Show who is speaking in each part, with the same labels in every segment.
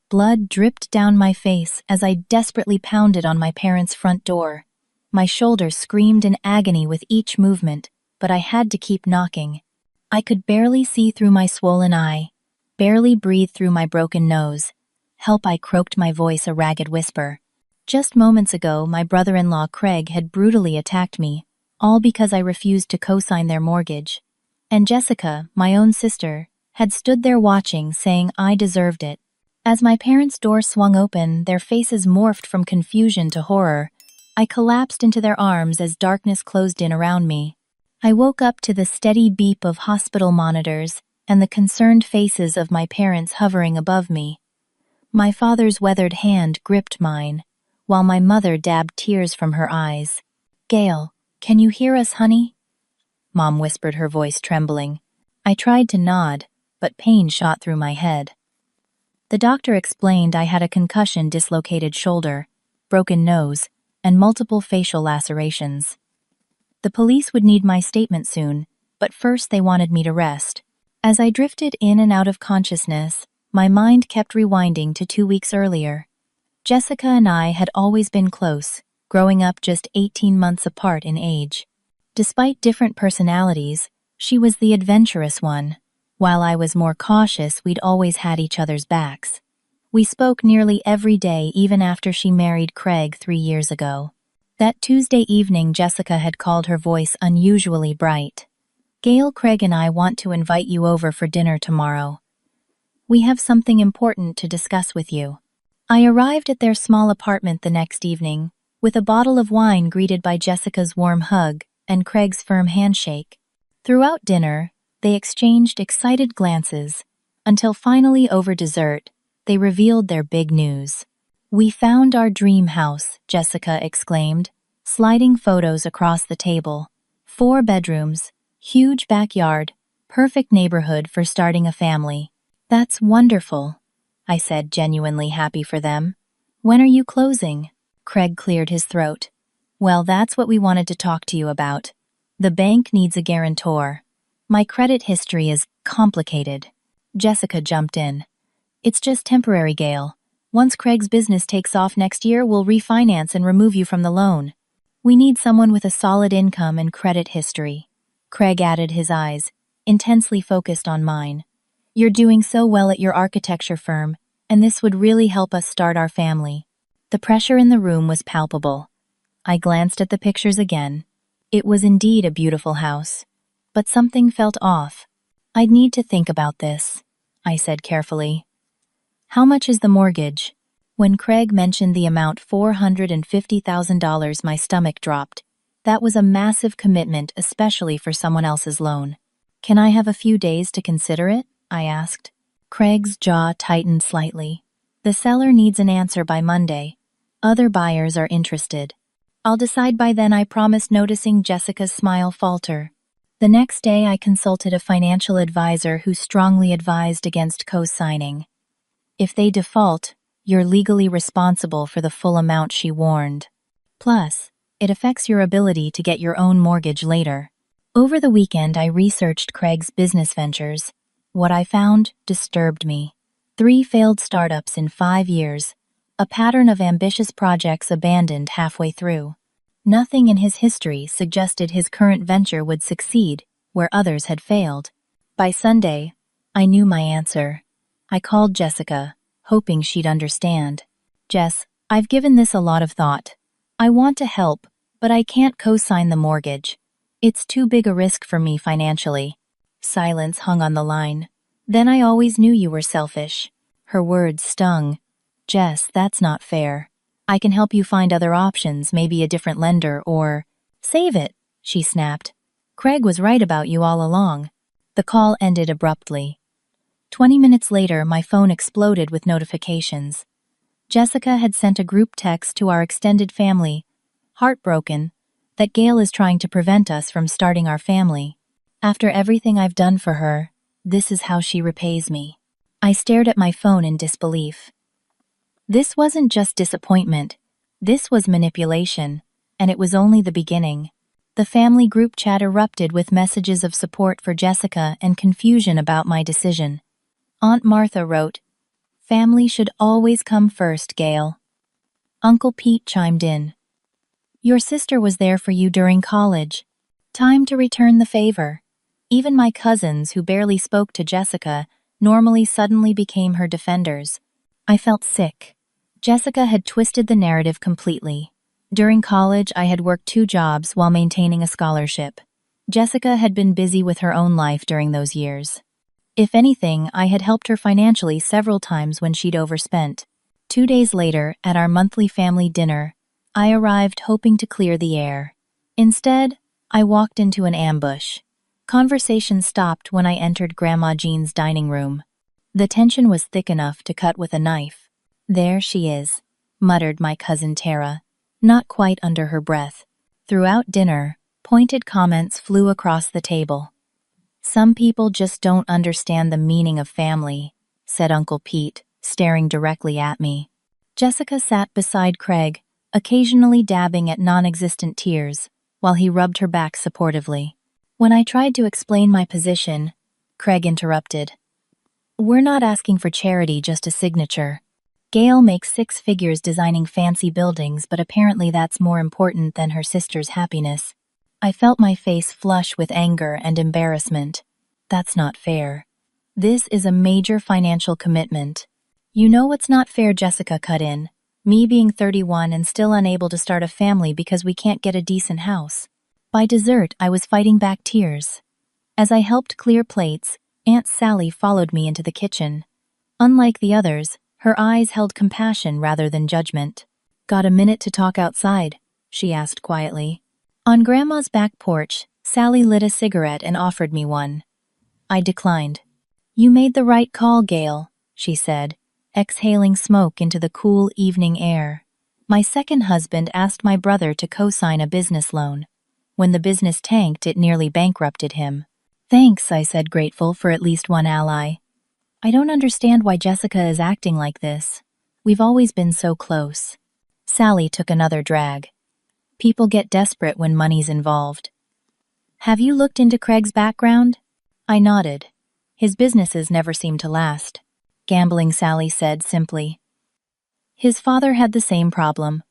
Speaker 1: Blood dripped down my face as I desperately pounded on my parents' front door. My shoulders screamed in agony with each movement, but I had to keep knocking. I could barely see through my swollen eye, barely breathe through my broken nose. "Help," I croaked, my voice a ragged whisper. Just moments ago, my brother-in-law Craig had brutally attacked me, all because I refused to co-sign their mortgage. And Jessica, my own sister, had stood there watching, saying I deserved it. As my parents' door swung open, their faces morphed from confusion to horror. I collapsed into their arms as darkness closed in around me. I woke up to the steady beep of hospital monitors and the concerned faces of my parents hovering above me. My father's weathered hand gripped mine, while my mother dabbed tears from her eyes. "Gail, can you hear us, honey?" Mom whispered, her voice trembling. I tried to nod, but pain shot through my head. The doctor explained I had a concussion, dislocated shoulder, broken nose, and multiple facial lacerations. The police would need my statement soon, but first they wanted me to rest. As I drifted in and out of consciousness, my mind kept rewinding to 2 weeks earlier. Jessica and I had always been close, growing up just 18 months apart in age. Despite different personalities, she was the adventurous one. While I was more cautious, we'd always had each other's backs. We spoke nearly every day, even after she married Craig 3 years ago. That Tuesday evening, Jessica had called, her voice unusually bright. "Gail, Craig and I want to invite you over for dinner tomorrow. We have something important to discuss with you." I arrived at their small apartment the next evening, with a bottle of wine, greeted by Jessica's warm hug and Craig's firm handshake. Throughout dinner, they exchanged excited glances, until finally, over dessert, they revealed their big news. "We found our dream house," Jessica exclaimed, sliding photos across the table. 4 bedrooms, huge backyard, perfect neighborhood for starting a family. "That's wonderful," I said, genuinely happy for them. "When are you closing?" Craig cleared his throat. "Well, that's what we wanted to talk to you about. The bank needs a guarantor. My credit history is complicated." Jessica jumped in. "It's just temporary, Gail. Once Craig's business takes off next year, we'll refinance and remove you from the loan. We need someone with a solid income and credit history." Craig added, his eyes intensely focused on mine. "You're doing so well at your architecture firm, and this would really help us start our family." The pressure in the room was palpable. I glanced at the pictures again. It was indeed a beautiful house, but something felt off. "I'd need to think about this," I said carefully. "How much is the mortgage?" When Craig mentioned the amount, $450,000, my stomach dropped. That was a massive commitment, especially for someone else's loan. "Can I have a few days to consider it?" I asked. Craig's jaw tightened slightly. "The seller needs an answer by Monday. Other buyers are interested." "I'll decide by then," I promised, noticing Jessica's smile falter. The next day, I consulted a financial advisor who strongly advised against co-signing. "If they default, you're legally responsible for the full amount," she warned. "Plus, it affects your ability to get your own mortgage later." Over the weekend, I researched Craig's business ventures. What I found disturbed me. 3 failed startups in 5 years, a pattern of ambitious projects abandoned halfway through. Nothing in his history suggested his current venture would succeed where others had failed. By Sunday, I knew my answer. I called Jessica, hoping she'd understand. "Jess, I've given this a lot of thought. I want to help, but I can't co-sign the mortgage. It's too big a risk for me financially." Silence hung on the line. "Then I always knew you were selfish." Her words stung. "Jess, that's not fair. I can help you find other options, maybe a different lender, or—" "Save it," she snapped. "Craig was right about you all along." The call ended abruptly. 20 minutes later, my phone exploded with notifications. Jessica had sent a group text to our extended family, heartbroken, that Gail is trying to prevent us from starting our family. "After everything I've done for her, this is how she repays me." I stared at my phone in disbelief. This wasn't just disappointment. This was manipulation, and it was only the beginning. The family group chat erupted with messages of support for Jessica and confusion about my decision. Aunt Martha wrote, Family should always come first, Gail. Uncle Pete chimed in. Your sister was there for you during college. Time to return the favor. Even my cousins, who barely spoke to Jessica, normally suddenly became her defenders. I felt sick. Jessica had twisted the narrative completely. During college, I had worked 2 jobs while maintaining a scholarship. Jessica had been busy with her own life during those years. If anything, I had helped her financially several times when she'd overspent. 2 days later, at our monthly family dinner, I arrived hoping to clear the air. Instead, I walked into an ambush. Conversation stopped when I entered Grandma Jean's dining room. The tension was thick enough to cut with a knife. There she is, muttered my cousin Tara, not quite under her breath. Throughout dinner, pointed comments flew across the table. Some people just don't understand the meaning of family, said Uncle Pete, staring directly at me. Jessica sat beside Craig, occasionally dabbing at non-existent tears, while he rubbed her back supportively. When I tried to explain my position, Craig interrupted. We're not asking for charity, just a signature. Gail makes 6 figures designing fancy buildings, but apparently that's more important than her sister's happiness. I felt my face flush with anger and embarrassment. That's not fair. This is a major financial commitment. You know what's not fair, Jessica cut in. Me being 31 and still unable to start a family because we can't get a decent house. By dessert, I was fighting back tears. As I helped clear plates, Aunt Sally followed me into the kitchen. Unlike the others, her eyes held compassion rather than judgment. Got a minute to talk outside? She asked quietly. On Grandma's back porch, Sally lit a cigarette and offered me one. I declined. You made the right call, Gail, she said, exhaling smoke into the cool evening air. My second husband asked my brother to co-sign a business loan. When the business tanked, it nearly bankrupted him. Thanks, I said, grateful for at least one ally. I don't understand why Jessica is acting like this. We've always been so close. Sally took another drag. People get desperate when money's involved. Have you looked into Craig's background? I nodded. His businesses never seem to last. Gambling, Sally said simply. His father had the same problem.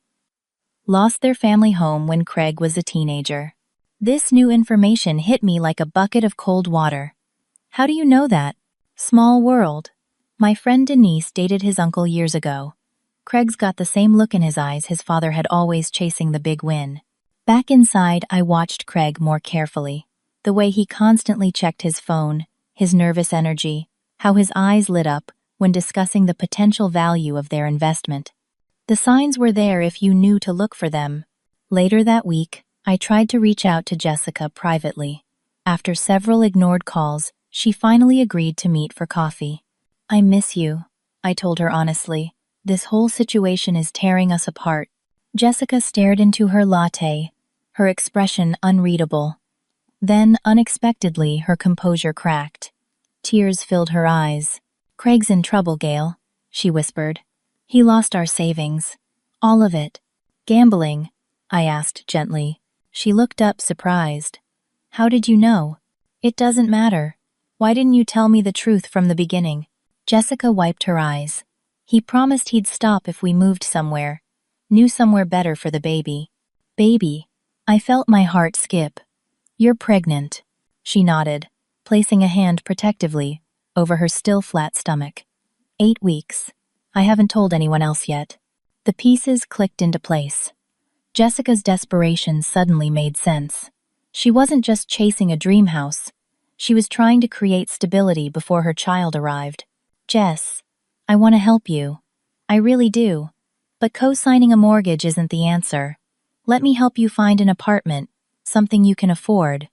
Speaker 1: Lost their family home when Craig was a teenager. This new information hit me like a bucket of cold water. How do you know that? Small world. My friend Denise dated his uncle years ago. Craig's got the same look in his eyes his father had, always chasing the big win. Back inside, I watched Craig more carefully. The way he constantly checked his phone, his nervous energy, how his eyes lit up when discussing the potential value of their investment. The signs were there if you knew to look for them. Later that week, I tried to reach out to Jessica privately. After several ignored calls, she finally agreed to meet for coffee. I miss you, I told her honestly. This whole situation is tearing us apart. Jessica stared into her latte, her expression unreadable. Then, unexpectedly, her composure cracked. Tears filled her eyes. Craig's in trouble, Gail, she whispered. He lost our savings. All of it. Gambling? I asked gently. She looked up, surprised. How did you know? It doesn't matter. Why didn't you tell me the truth from the beginning? Jessica wiped her eyes. He promised he'd stop if we moved somewhere. Knew somewhere better for the baby. Baby. I felt my heart skip. You're pregnant. She nodded, placing a hand protectively over her still flat stomach. 8 weeks. I haven't told anyone else yet. The pieces clicked into place. Jessica's desperation suddenly made sense. She wasn't just chasing a dream house. She was trying to create stability before her child arrived. Jess, I want to help you. I really do. But co-signing a mortgage isn't the answer. Let me help you find an apartment, something you can afford.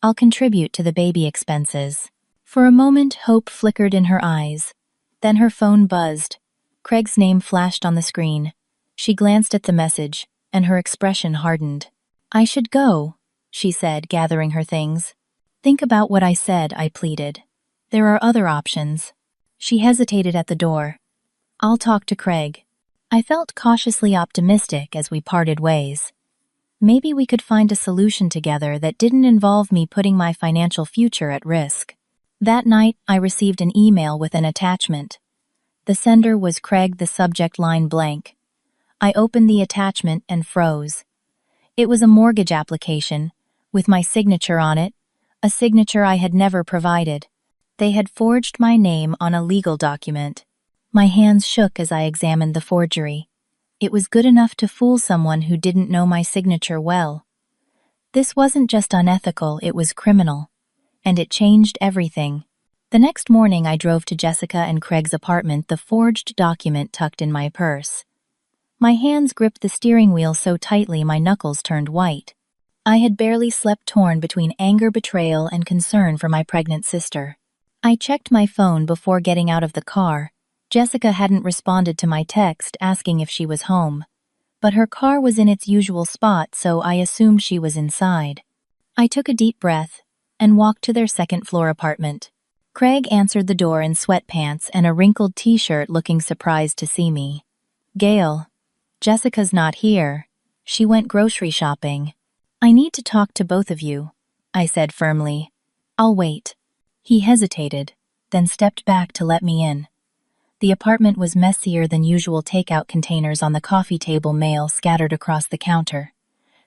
Speaker 1: I'll contribute to the baby expenses. For a moment, hope flickered in her eyes. Then her phone buzzed. Craig's name flashed on the screen. She glanced at the message, and her expression hardened. I should go, she said, gathering her things. Think about what I said, I pleaded. There are other options. She hesitated at the door. I'll talk to Craig. I felt cautiously optimistic as we parted ways. Maybe we could find a solution together that didn't involve me putting my financial future at risk. That night, I received an email with an attachment. The sender was Craig, the subject line blank. I opened the attachment and froze. It was a mortgage application, with my signature on it, a signature I had never provided. They had forged my name on a legal document. My hands shook as I examined the forgery. It was good enough to fool someone who didn't know my signature well. This wasn't just unethical, it was criminal. And it changed everything. The next morning I drove to Jessica and Craig's apartment, the forged document tucked in my purse. My hands gripped the steering wheel so tightly my knuckles turned white. I had barely slept, torn between anger, betrayal, and concern for my pregnant sister. I checked my phone before getting out of the car. Jessica hadn't responded to my text asking if she was home. But her car was in its usual spot, so I assumed she was inside. I took a deep breath and walked to their second-floor apartment. Craig answered the door in sweatpants and a wrinkled t-shirt, looking surprised to see me. "Gail, Jessica's not here. She went grocery shopping. I need to talk to both of you," I said firmly. "I'll wait." He hesitated, then stepped back to let me in. The apartment was messier than usual, takeout containers on the coffee table, mail scattered across the counter.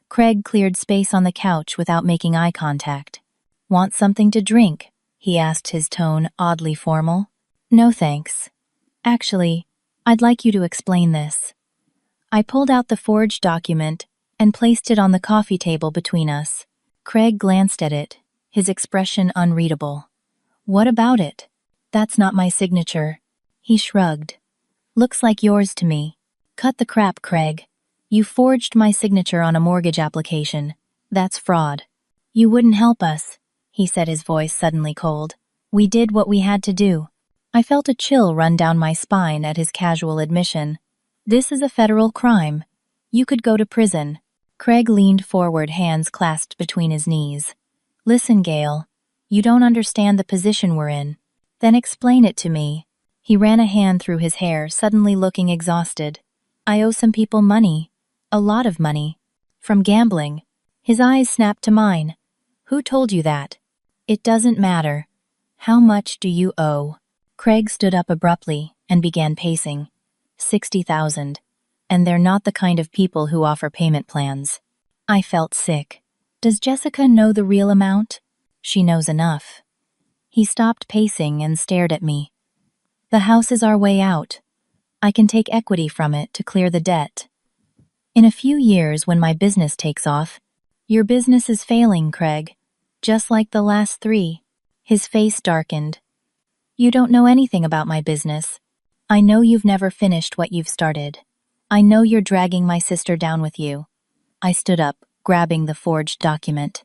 Speaker 1: Craig cleared space on the couch without making eye contact. "Want something to drink?" he asked, his tone oddly formal. "No thanks. Actually, I'd like you to explain this." I pulled out the forged document and placed it on the coffee table between us. Craig glanced at it, his expression unreadable. "What about it?" "That's not my signature." He shrugged. "Looks like yours to me." "Cut the crap, Craig. You forged my signature on a mortgage application. That's fraud." "You wouldn't help us," he said, his voice suddenly cold. "We did what we had to do." I felt a chill run down my spine at his casual admission. "This is a federal crime. You could go to prison." Craig leaned forward, hands clasped between his knees. "Listen, Gail, you don't understand the position we're in." "Then explain it to me." He ran a hand through his hair, suddenly looking exhausted. "I owe some people money. A lot of money. From gambling." His eyes snapped to mine. "Who told you that?" "It doesn't matter. How much do you owe?" Craig stood up abruptly and began pacing. 60,000. And they're not the kind of people who offer payment plans. I felt sick. Does Jessica know the real amount? She knows enough. He stopped pacing and stared at me. "The house is our way out. I can take equity from it to clear the debt. In a few years, when my business takes off." "Your business is failing, Craig. Just like the last 3. His face darkened. "You don't know anything about my business. I know you've never finished what you've started. I know you're dragging my sister down with you." I stood up, grabbing the forged document.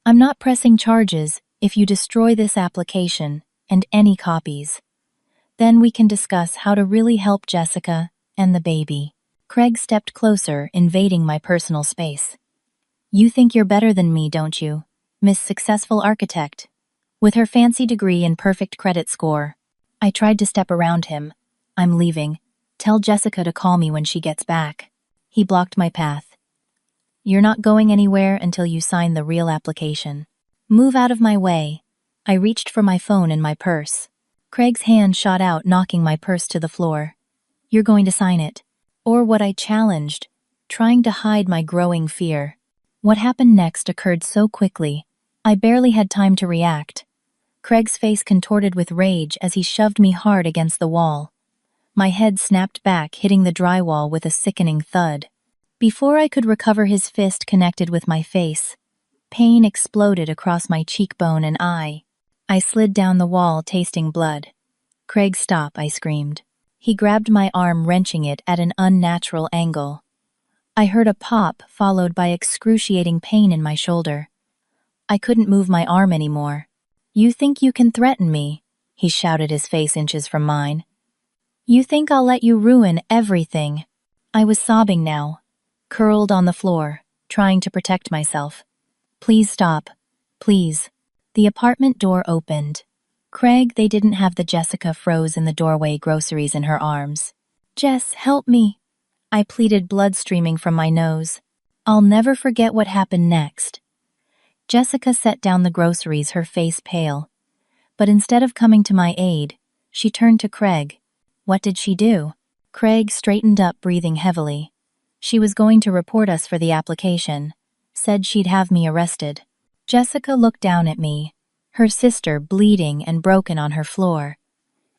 Speaker 1: "I'm not pressing charges if you destroy this application and any copies. Then we can discuss how to really help Jessica and the baby." Craig stepped closer, invading my personal space. "You think you're better than me, don't you, Miss Successful Architect? With her fancy degree and perfect credit score." I tried to step around him. "I'm leaving. Tell Jessica to call me when she gets back." He blocked my path. "You're not going anywhere until you sign the real application. Move out of my way." I reached for my phone in my purse. Craig's hand shot out, knocking my purse to the floor. "You're going to sign it." Or what I challenged, trying to hide my growing fear. What happened next occurred so quickly, I barely had time to react. Craig's face contorted with rage as he shoved me hard against the wall. My head snapped back, hitting the drywall with a sickening thud. Before I could recover, his fist connected with my face. Pain exploded across my cheekbone and eye. I slid down the wall, tasting blood. "Craig, stop," I screamed. He grabbed my arm, wrenching it at an unnatural angle. I heard a pop, followed by excruciating pain in my shoulder. I couldn't move my arm anymore. "You think you can threaten me?" he shouted, his face inches from mine. "You think I'll let you ruin everything?" I was sobbing now, curled on the floor, trying to protect myself. "Please stop. Please." The apartment door opened. "Craig," they didn't have the Jessica froze in the doorway, groceries in her arms. "Jess, help me," I pleaded, blood streaming from my nose. I'll never forget what happened next. Jessica set down the groceries, her face pale. But instead of coming to my aid, she turned to Craig. What did she do? Craig straightened up, breathing heavily. She was going to report us for the application. Said she'd have me arrested. Jessica looked down at me, her sister bleeding and broken on her floor.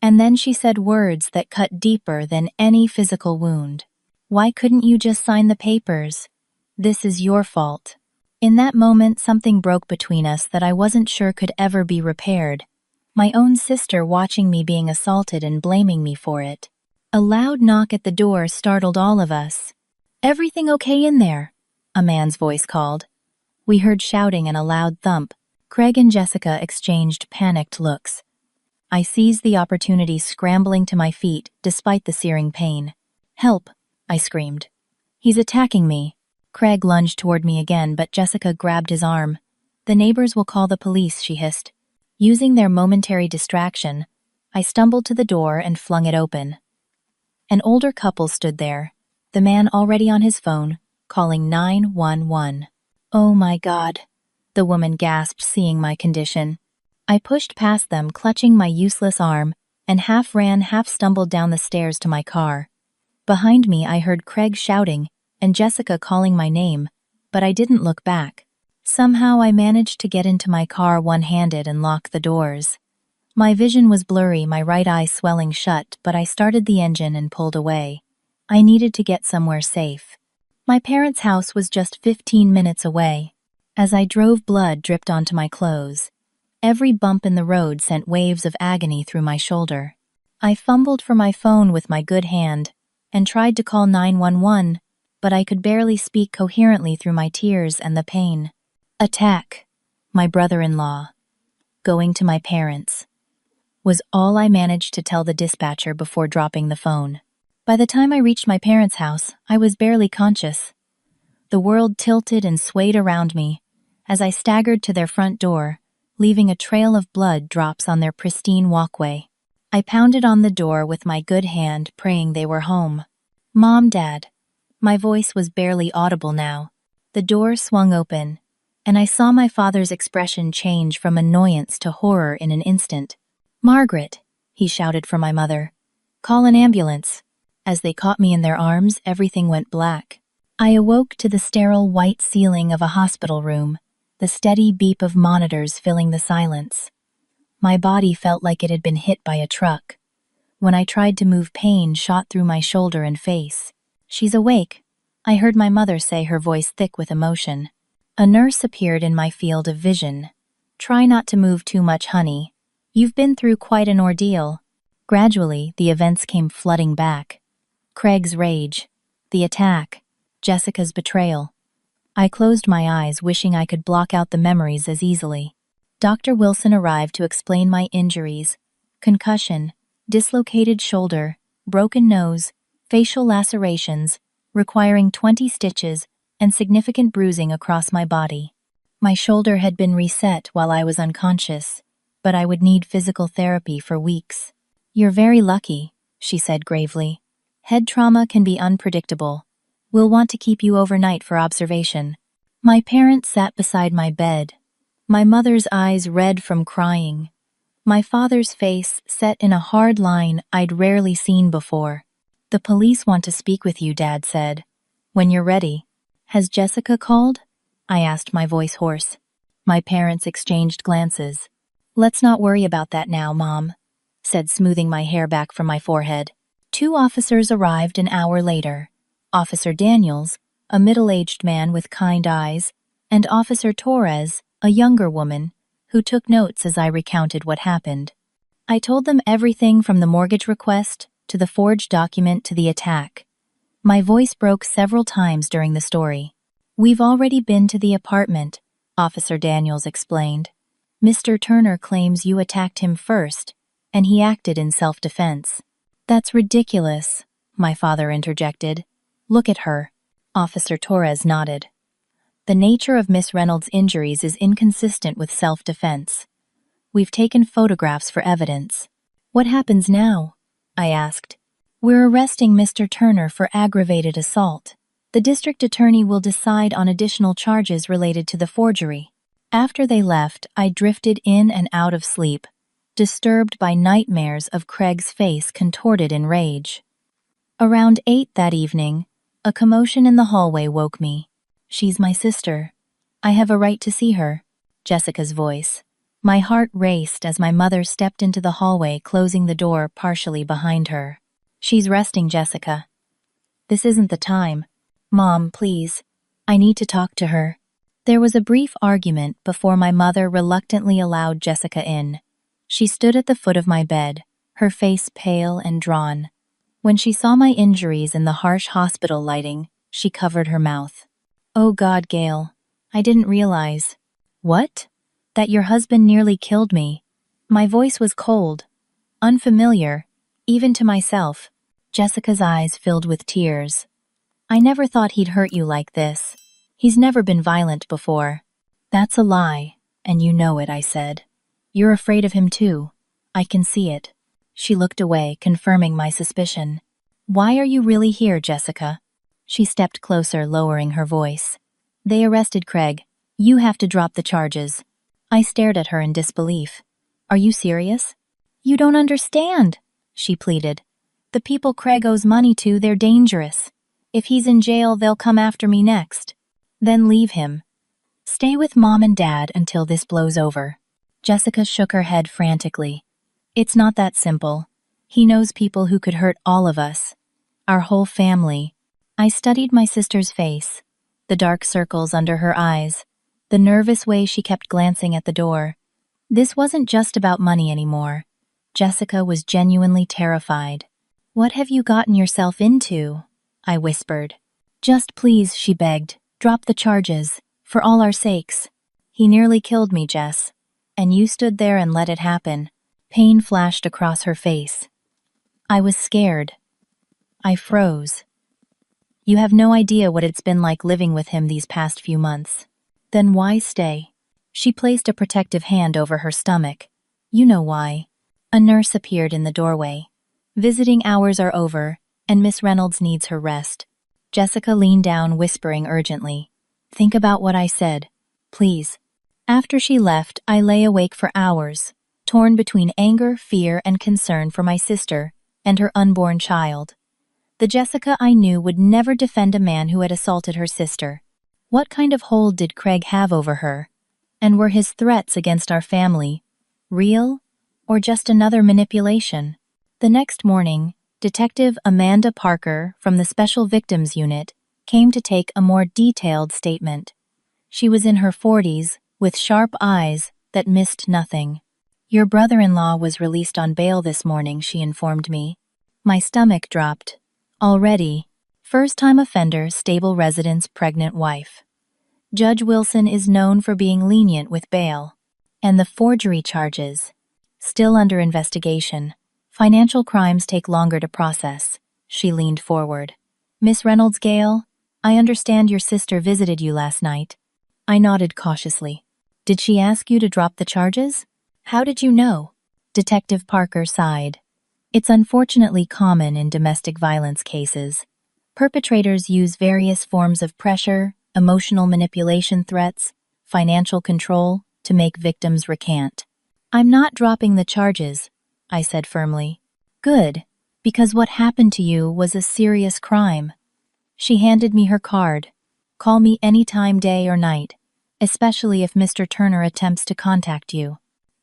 Speaker 1: And then she said words that cut deeper than any physical wound. Why couldn't you just sign the papers? This is your fault. In that moment, something broke between us that I wasn't sure could ever be repaired. My own sister watching me being assaulted and blaming me for it. A loud knock at the door startled all of us. "Everything okay in there?" a man's voice called. We heard shouting and a loud thump. Craig and Jessica exchanged panicked looks. I seized the opportunity, scrambling to my feet despite the searing pain. "Help!" I screamed. "He's attacking me." Craig lunged toward me again, but Jessica grabbed his arm. "The neighbors will call the police," she hissed. Using their momentary distraction, I stumbled to the door and flung it open. An older couple stood there, the man already on his phone, calling 911. "Oh my God," the woman gasped, seeing my condition. I pushed past them, clutching my useless arm, and half ran, half stumbled down the stairs to my car. Behind me, I heard Craig shouting and Jessica calling my name, but I didn't look back. Somehow I managed to get into my car one-handed and lock the doors. My vision was blurry, my right eye swelling shut, but I started the engine and pulled away. I needed to get somewhere safe. My parents' house was just 15 minutes away. As I drove, blood dripped onto my clothes. Every bump in the road sent waves of agony through my shoulder. I fumbled for my phone with my good hand and tried to call 911, but I could barely speak coherently through my tears and the pain. "Attack. My brother-in-law. Going to my parents," was all I managed to tell the dispatcher before dropping the phone. By the time I reached my parents' house, I was barely conscious. The world tilted and swayed around me as I staggered to their front door, leaving a trail of blood drops on their pristine walkway. I pounded on the door with my good hand, praying they were home. "Mom, Dad." My voice was barely audible now. The door swung open, and I saw my father's expression change from annoyance to horror in an instant. "Margaret," he shouted for my mother. "Call an ambulance." As they caught me in their arms, everything went black. I awoke to the sterile white ceiling of a hospital room, the steady beep of monitors filling the silence. My body felt like it had been hit by a truck. When I tried to move, pain shot through my shoulder and face. "She's awake," I heard my mother say, her voice thick with emotion. A nurse appeared in my field of vision. "Try not to move too much, honey. You've been through quite an ordeal." Gradually, the events came flooding back. Craig's rage, the attack, Jessica's betrayal. I closed my eyes, wishing I could block out the memories as easily. Dr. Wilson arrived to explain my injuries: concussion, dislocated shoulder, broken nose, facial lacerations, requiring 20 stitches, and significant bruising across my body. My shoulder had been reset while I was unconscious, but I would need physical therapy for weeks. "You're very lucky," she said gravely. "Head trauma can be unpredictable. We'll want to keep you overnight for observation." My parents sat beside my bed, my mother's eyes red from crying, my father's face set in a hard line I'd rarely seen before. "The police want to speak with you," Dad said. "When you're ready." "Has Jessica called?" I asked, my voice hoarse. My parents exchanged glances. "Let's not worry about that now, Mom," said, smoothing my hair back from my forehead. 2 officers arrived an hour later. Officer Daniels, a middle-aged man with kind eyes, and Officer Torres, a younger woman, who took notes as I recounted what happened. I told them everything from the mortgage request to the forged document to the attack. My voice broke several times during the story. "We've already been to the apartment," Officer Daniels explained. "Mr. Turner claims you attacked him first, and he acted in self-defense." "That's ridiculous," my father interjected. "Look at her." Officer Torres nodded. "The nature of Miss Reynolds' injuries is inconsistent with self-defense. We've taken photographs for evidence." "What happens now?" I asked. "We're arresting Mr. Turner for aggravated assault. The district attorney will decide on additional charges related to the forgery." After they left, I drifted in and out of sleep, disturbed by nightmares of Craig's face contorted in rage. Around 8 that evening, a commotion in the hallway woke me. "She's my sister. I have a right to see her." Jessica's voice. My heart raced as my mother stepped into the hallway, closing the door partially behind her. "She's resting, Jessica." "This isn't the time." "Mom, please. I need to talk to her." There was a brief argument before my mother reluctantly allowed Jessica in. She stood at the foot of my bed, her face pale and drawn. When she saw my injuries in the harsh hospital lighting, she covered her mouth. "Oh God, Gail, I didn't realize." "What?" "That your husband nearly killed me." My voice was cold, unfamiliar, even to myself. Jessica's eyes filled with tears. "I never thought he'd hurt you like this. He's never been violent before." "That's a lie, and you know it," I said. "You're afraid of him too. I can see it." She looked away, confirming my suspicion. "Why are you really here, Jessica?" She stepped closer, lowering her voice. "They arrested Craig. You have to drop the charges." I stared at her in disbelief. "Are you serious?" "You don't understand," she pleaded. "The people Craig owes money to, they're dangerous. If he's in jail, they'll come after me next." "Then leave him. Stay with Mom and Dad until this blows over." Jessica shook her head frantically. "It's not that simple. He knows people who could hurt all of us. Our whole family." I studied my sister's face, the dark circles under her eyes, the nervous way she kept glancing at the door. This wasn't just about money anymore. Jessica was genuinely terrified. "What have you gotten yourself into?" I whispered. "Just please," she begged, "drop the charges, for all our sakes." "He nearly killed me, Jess. And you stood there and let it happen." Pain flashed across her face. I was scared. I froze. "You have no idea what it's been like living with him these past few months." "Then why stay?" She placed a protective hand over her stomach. "You know why." A nurse appeared in the doorway. "Visiting hours are over, and Miss Reynolds needs her rest." Jessica leaned down, whispering urgently. "Think about what I said, please." After she left, I lay awake for hours, torn between anger, fear, and concern for my sister and her unborn child. The Jessica I knew would never defend a man who had assaulted her sister. What kind of hold did Craig have over her? And were his threats against our family real, or just another manipulation? The next morning, Detective Amanda Parker from the Special Victims Unit came to take a more detailed statement. She was in her 40s, with sharp eyes that missed nothing. "Your brother-in-law was released on bail this morning," she informed me. My stomach dropped. Already. First-time offender, stable residence, pregnant wife. Judge Wilson is known for being lenient with bail. And the forgery charges. Still under investigation. Financial crimes take longer to process. She leaned forward. "Miss Reynolds, Gail, I understand your sister visited you last night." I nodded cautiously. "Did she ask you to drop the charges?" "How did you know?" Detective Parker sighed. "It's unfortunately common in domestic violence cases. Perpetrators use various forms of pressure, emotional manipulation, threats, financial control to make victims recant." "I'm not dropping the charges," I said firmly. "Good, because what happened to you was a serious crime." She handed me her card. "Call me anytime, day or night, especially if Mr. Turner attempts to contact you."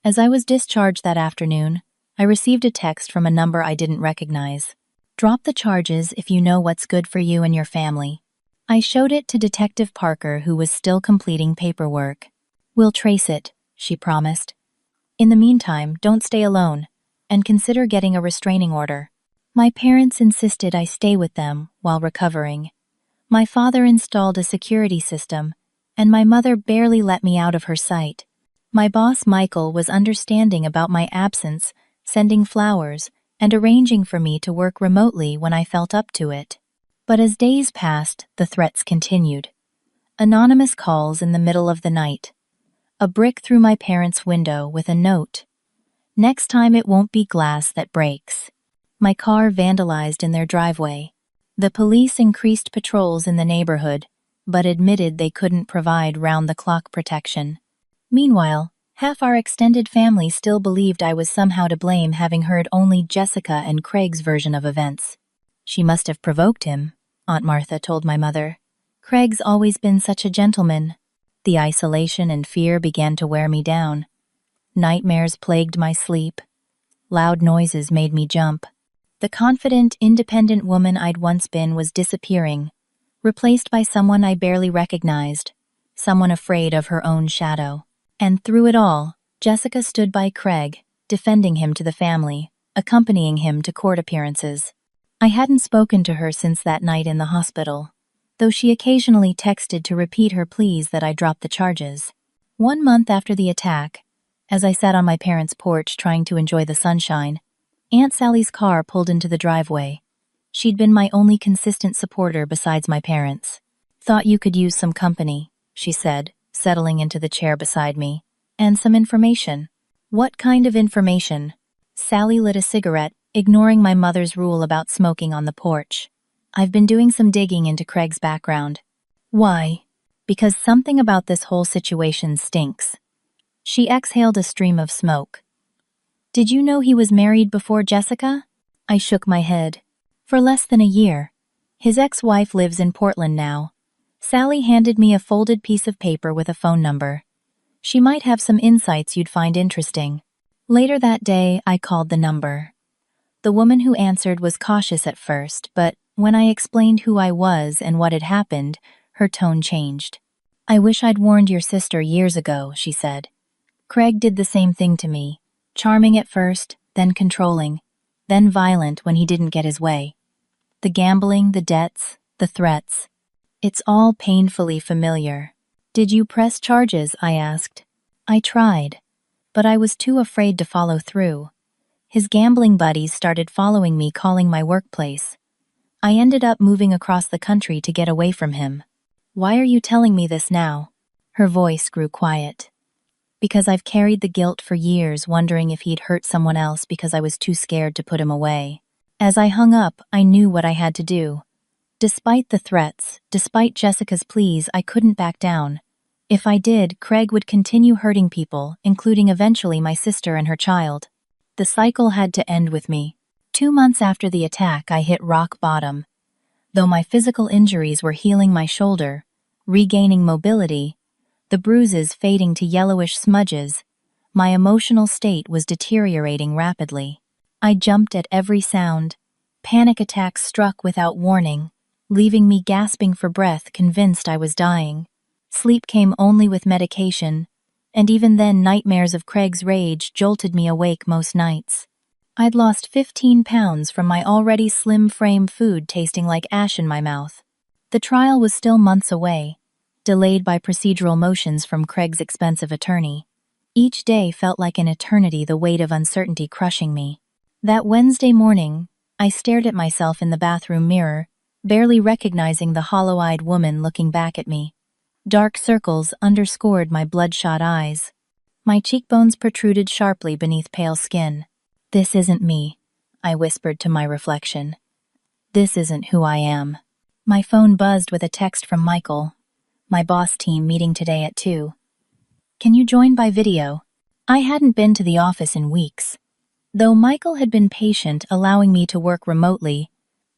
Speaker 1: As I was discharged that afternoon, I received a text from a number I didn't recognize. "Drop the charges if you know what's good for you and your family." I showed it to Detective Parker, who was still completing paperwork. "We'll trace it," she promised. "In the meantime, don't stay alone, and consider getting a restraining order." My parents insisted I stay with them while recovering. My father installed a security system, and my mother barely let me out of her sight. My boss, Michael, was understanding about my absence, sending flowers, and arranging for me to work remotely when I felt up to it. But as days passed, the threats continued. Anonymous calls in the middle of the night. A brick through my parents' window with a note. "Next time it won't be glass that breaks." My car vandalized in their driveway. The police increased patrols in the neighborhood, but admitted they couldn't provide round-the-clock protection. Meanwhile, Half our extended family still believed I was somehow to blame, having heard only Jessica and Craig's version of events. She must have provoked him, Aunt Martha told my mother. Craig's always been such a gentleman. The isolation and fear began to wear me down. Nightmares plagued my sleep. Loud noises made me jump. The confident, independent woman I'd once been was disappearing, replaced by someone I barely recognized, someone afraid of her own shadow. And through it all, Jessica stood by Craig, defending him to the family, accompanying him to court appearances. I hadn't spoken to her since that night in the hospital, though she occasionally texted to repeat her pleas that I drop the charges. 1 month after the attack, as I sat on my parents' porch trying to enjoy the sunshine, Aunt Sally's car pulled into the driveway. She'd been my only consistent supporter besides my parents. "Thought you could use some company," she said, settling into the chair beside me. "And some information." "What kind of information?" Sally lit a cigarette, ignoring my mother's rule about smoking on the porch. "I've been doing some digging into Craig's background." "Why?" "Because something about this whole situation stinks." She exhaled a stream of smoke. "Did you know he was married before Jessica?" I shook my head. "For less than a year. His ex-wife lives in Portland now." Sally handed me a folded piece of paper with a phone number. "She might have some insights you'd find interesting." Later that day, I called the number. The woman who answered was cautious at first, but when I explained who I was and what had happened, her tone changed. "I wish I'd warned your sister years ago," she said. "Craig did the same thing to me. Charming at first, then controlling, then violent when he didn't get his way. The gambling, the debts, the threats. It's all painfully familiar." "Did you press charges?" I asked. "I tried, but I was too afraid to follow through. His gambling buddies started following me, calling my workplace. I ended up moving across the country to get away from him." "Why are you telling me this now?" Her voice grew quiet. "Because I've carried the guilt for years, wondering if he'd hurt someone else because I was too scared to put him away." As I hung up, I knew what I had to do. Despite the threats, despite Jessica's pleas, I couldn't back down. If I did, Craig would continue hurting people, including eventually my sister and her child. The cycle had to end with me. 2 months after the attack, I hit rock bottom. Though my physical injuries were healing, my shoulder, regaining mobility, the bruises fading to yellowish smudges, my emotional state was deteriorating rapidly. I jumped at every sound. Panic attacks struck without warning, leaving me gasping for breath, convinced I was dying. Sleep came only with medication, and even then nightmares of Craig's rage jolted me awake most nights. I'd lost 15 pounds from my already slim frame, food tasting like ash in my mouth. The trial was still months away, delayed by procedural motions from Craig's expensive attorney. Each day felt like an eternity, the weight of uncertainty crushing me. That Wednesday morning, I stared at myself in the bathroom mirror, barely recognizing the hollow-eyed woman looking back at me. Dark circles underscored my bloodshot eyes. My cheekbones protruded sharply beneath pale skin. "This isn't me," I whispered to my reflection. "This isn't who I am." My phone buzzed with a text from Michael. "My boss team meeting today at 2. Can you join by video?" I hadn't been to the office in weeks. Though Michael had been patient, allowing me to work remotely,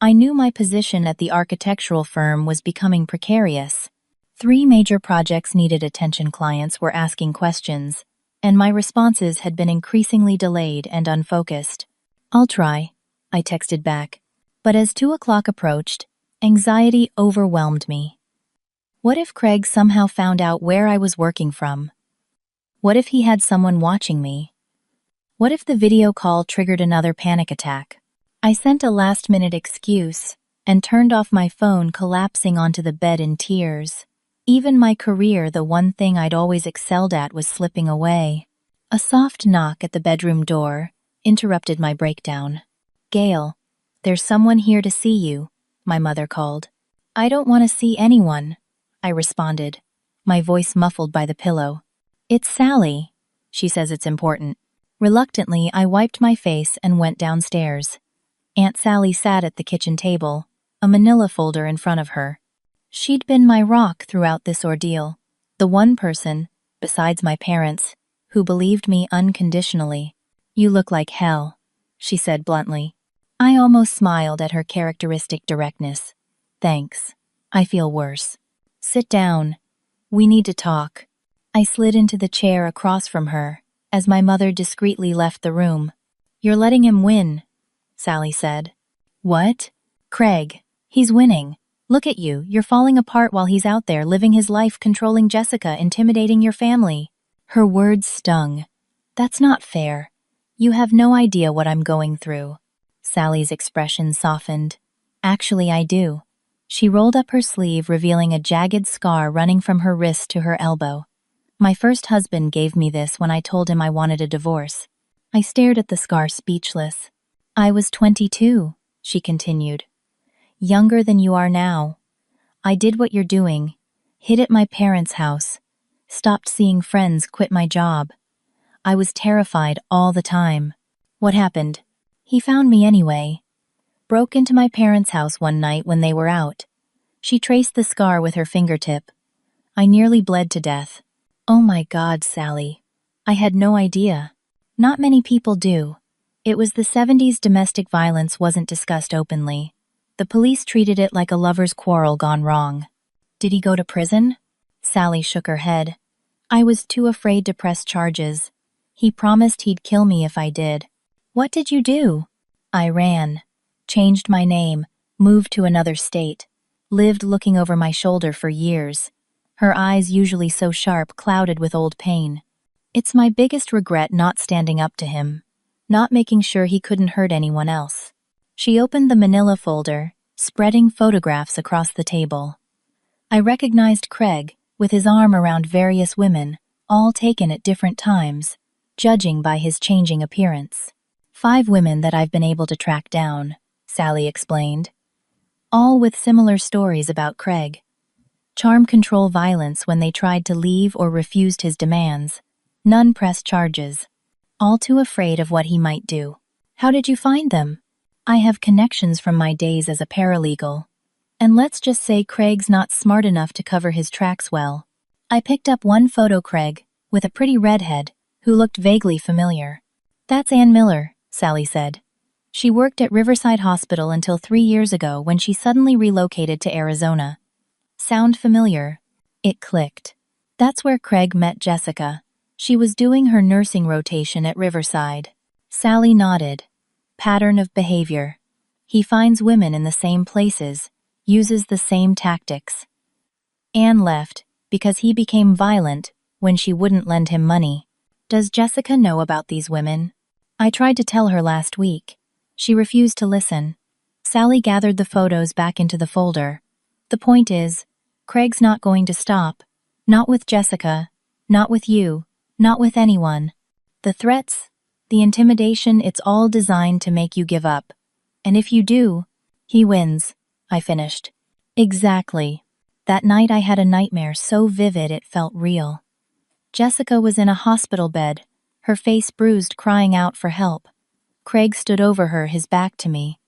Speaker 1: I knew my position at the architectural firm was becoming precarious. 3 major projects needed attention, clients were asking questions, and my responses had been increasingly delayed and unfocused. "I'll try," I texted back. But as 2 o'clock approached, anxiety overwhelmed me. What if Craig somehow found out where I was working from? What if he had someone watching me? What if the video call triggered another panic attack? I sent a last-minute excuse and turned off my phone, collapsing onto the bed in tears. Even my career, the one thing I'd always excelled at, was slipping away. A soft knock at the bedroom door interrupted my breakdown. "Gail, there's someone here to see you," my mother called. "I don't want to see anyone," I responded, my voice muffled by the pillow. "It's Sally. She says it's important." Reluctantly, I wiped my face and went downstairs. Aunt Sally sat at the kitchen table, a manila folder in front of her. She'd been my rock throughout this ordeal, the one person, besides my parents, who believed me unconditionally. "You look like hell," she said bluntly. I almost smiled at her characteristic directness. "Thanks. I feel worse." "Sit down. We need to talk." I slid into the chair across from her, as my mother discreetly left the room. "You're letting him win," Sally said. "What?" "Craig. He's winning. Look at you, you're falling apart while he's out there living his life, controlling Jessica, intimidating your family." Her words stung. "That's not fair. You have no idea what I'm going through." Sally's expression softened. "Actually, I do." She rolled up her sleeve, revealing a jagged scar running from her wrist to her elbow. "My first husband gave me this when I told him I wanted a divorce." I stared at the scar, speechless. "I was 22, she continued. "Younger than you are now. I did what you're doing. Hid at my parents' house. Stopped seeing friends, quit my job. I was terrified all the time." "What happened?" "He found me anyway. Broke into my parents' house one night when they were out." She traced the scar with her fingertip. "I nearly bled to death." "Oh my God, Sally. I had no idea." "Not many people do. It was the 70s. Domestic violence wasn't discussed openly. The police treated it like a lover's quarrel gone wrong." "Did he go to prison?" Sally shook her head. "I was too afraid to press charges. He promised he'd kill me if I did." "What did you do?" "I ran. Changed my name. Moved to another state. Lived looking over my shoulder for years." Her eyes, usually so sharp, clouded with old pain. "It's my biggest regret not standing up to him. Not making sure he couldn't hurt anyone else." She opened the manila folder, spreading photographs across the table. I recognized Craig, with his arm around various women, all taken at different times, judging by his changing appearance. 5 women that I've been able to track down, Sally explained. All with similar stories about Craig. Charm, control, violence when they tried to leave or refused his demands. None pressed charges. All too afraid of what he might do. "How did you find them?" "I have connections from my days as a paralegal. And let's just say Craig's not smart enough to cover his tracks well." I picked up one photo, Craig, with a pretty redhead, who looked vaguely familiar. "That's Ann Miller," Sally said. "She worked at Riverside Hospital until 3 years ago when she suddenly relocated to Arizona." "Sound familiar?" It clicked. That's where Craig met Jessica. She was doing her nursing rotation at Riverside. Sally nodded. Pattern of behavior. He finds women in the same places, uses the same tactics. Anne left because he became violent when she wouldn't lend him money. Does Jessica know about these women? I tried to tell her last week. She refused to listen. Sally gathered the photos back into the folder. The point is, Craig's not going to stop. Not with Jessica. Not with you. Not with anyone. The threats, the intimidation, it's all designed to make you give up. And if you do, he wins, I finished. Exactly. That night I had a nightmare so vivid it felt real. Jessica was in a hospital bed, her face bruised, crying out for help. Craig stood over her, his back to me.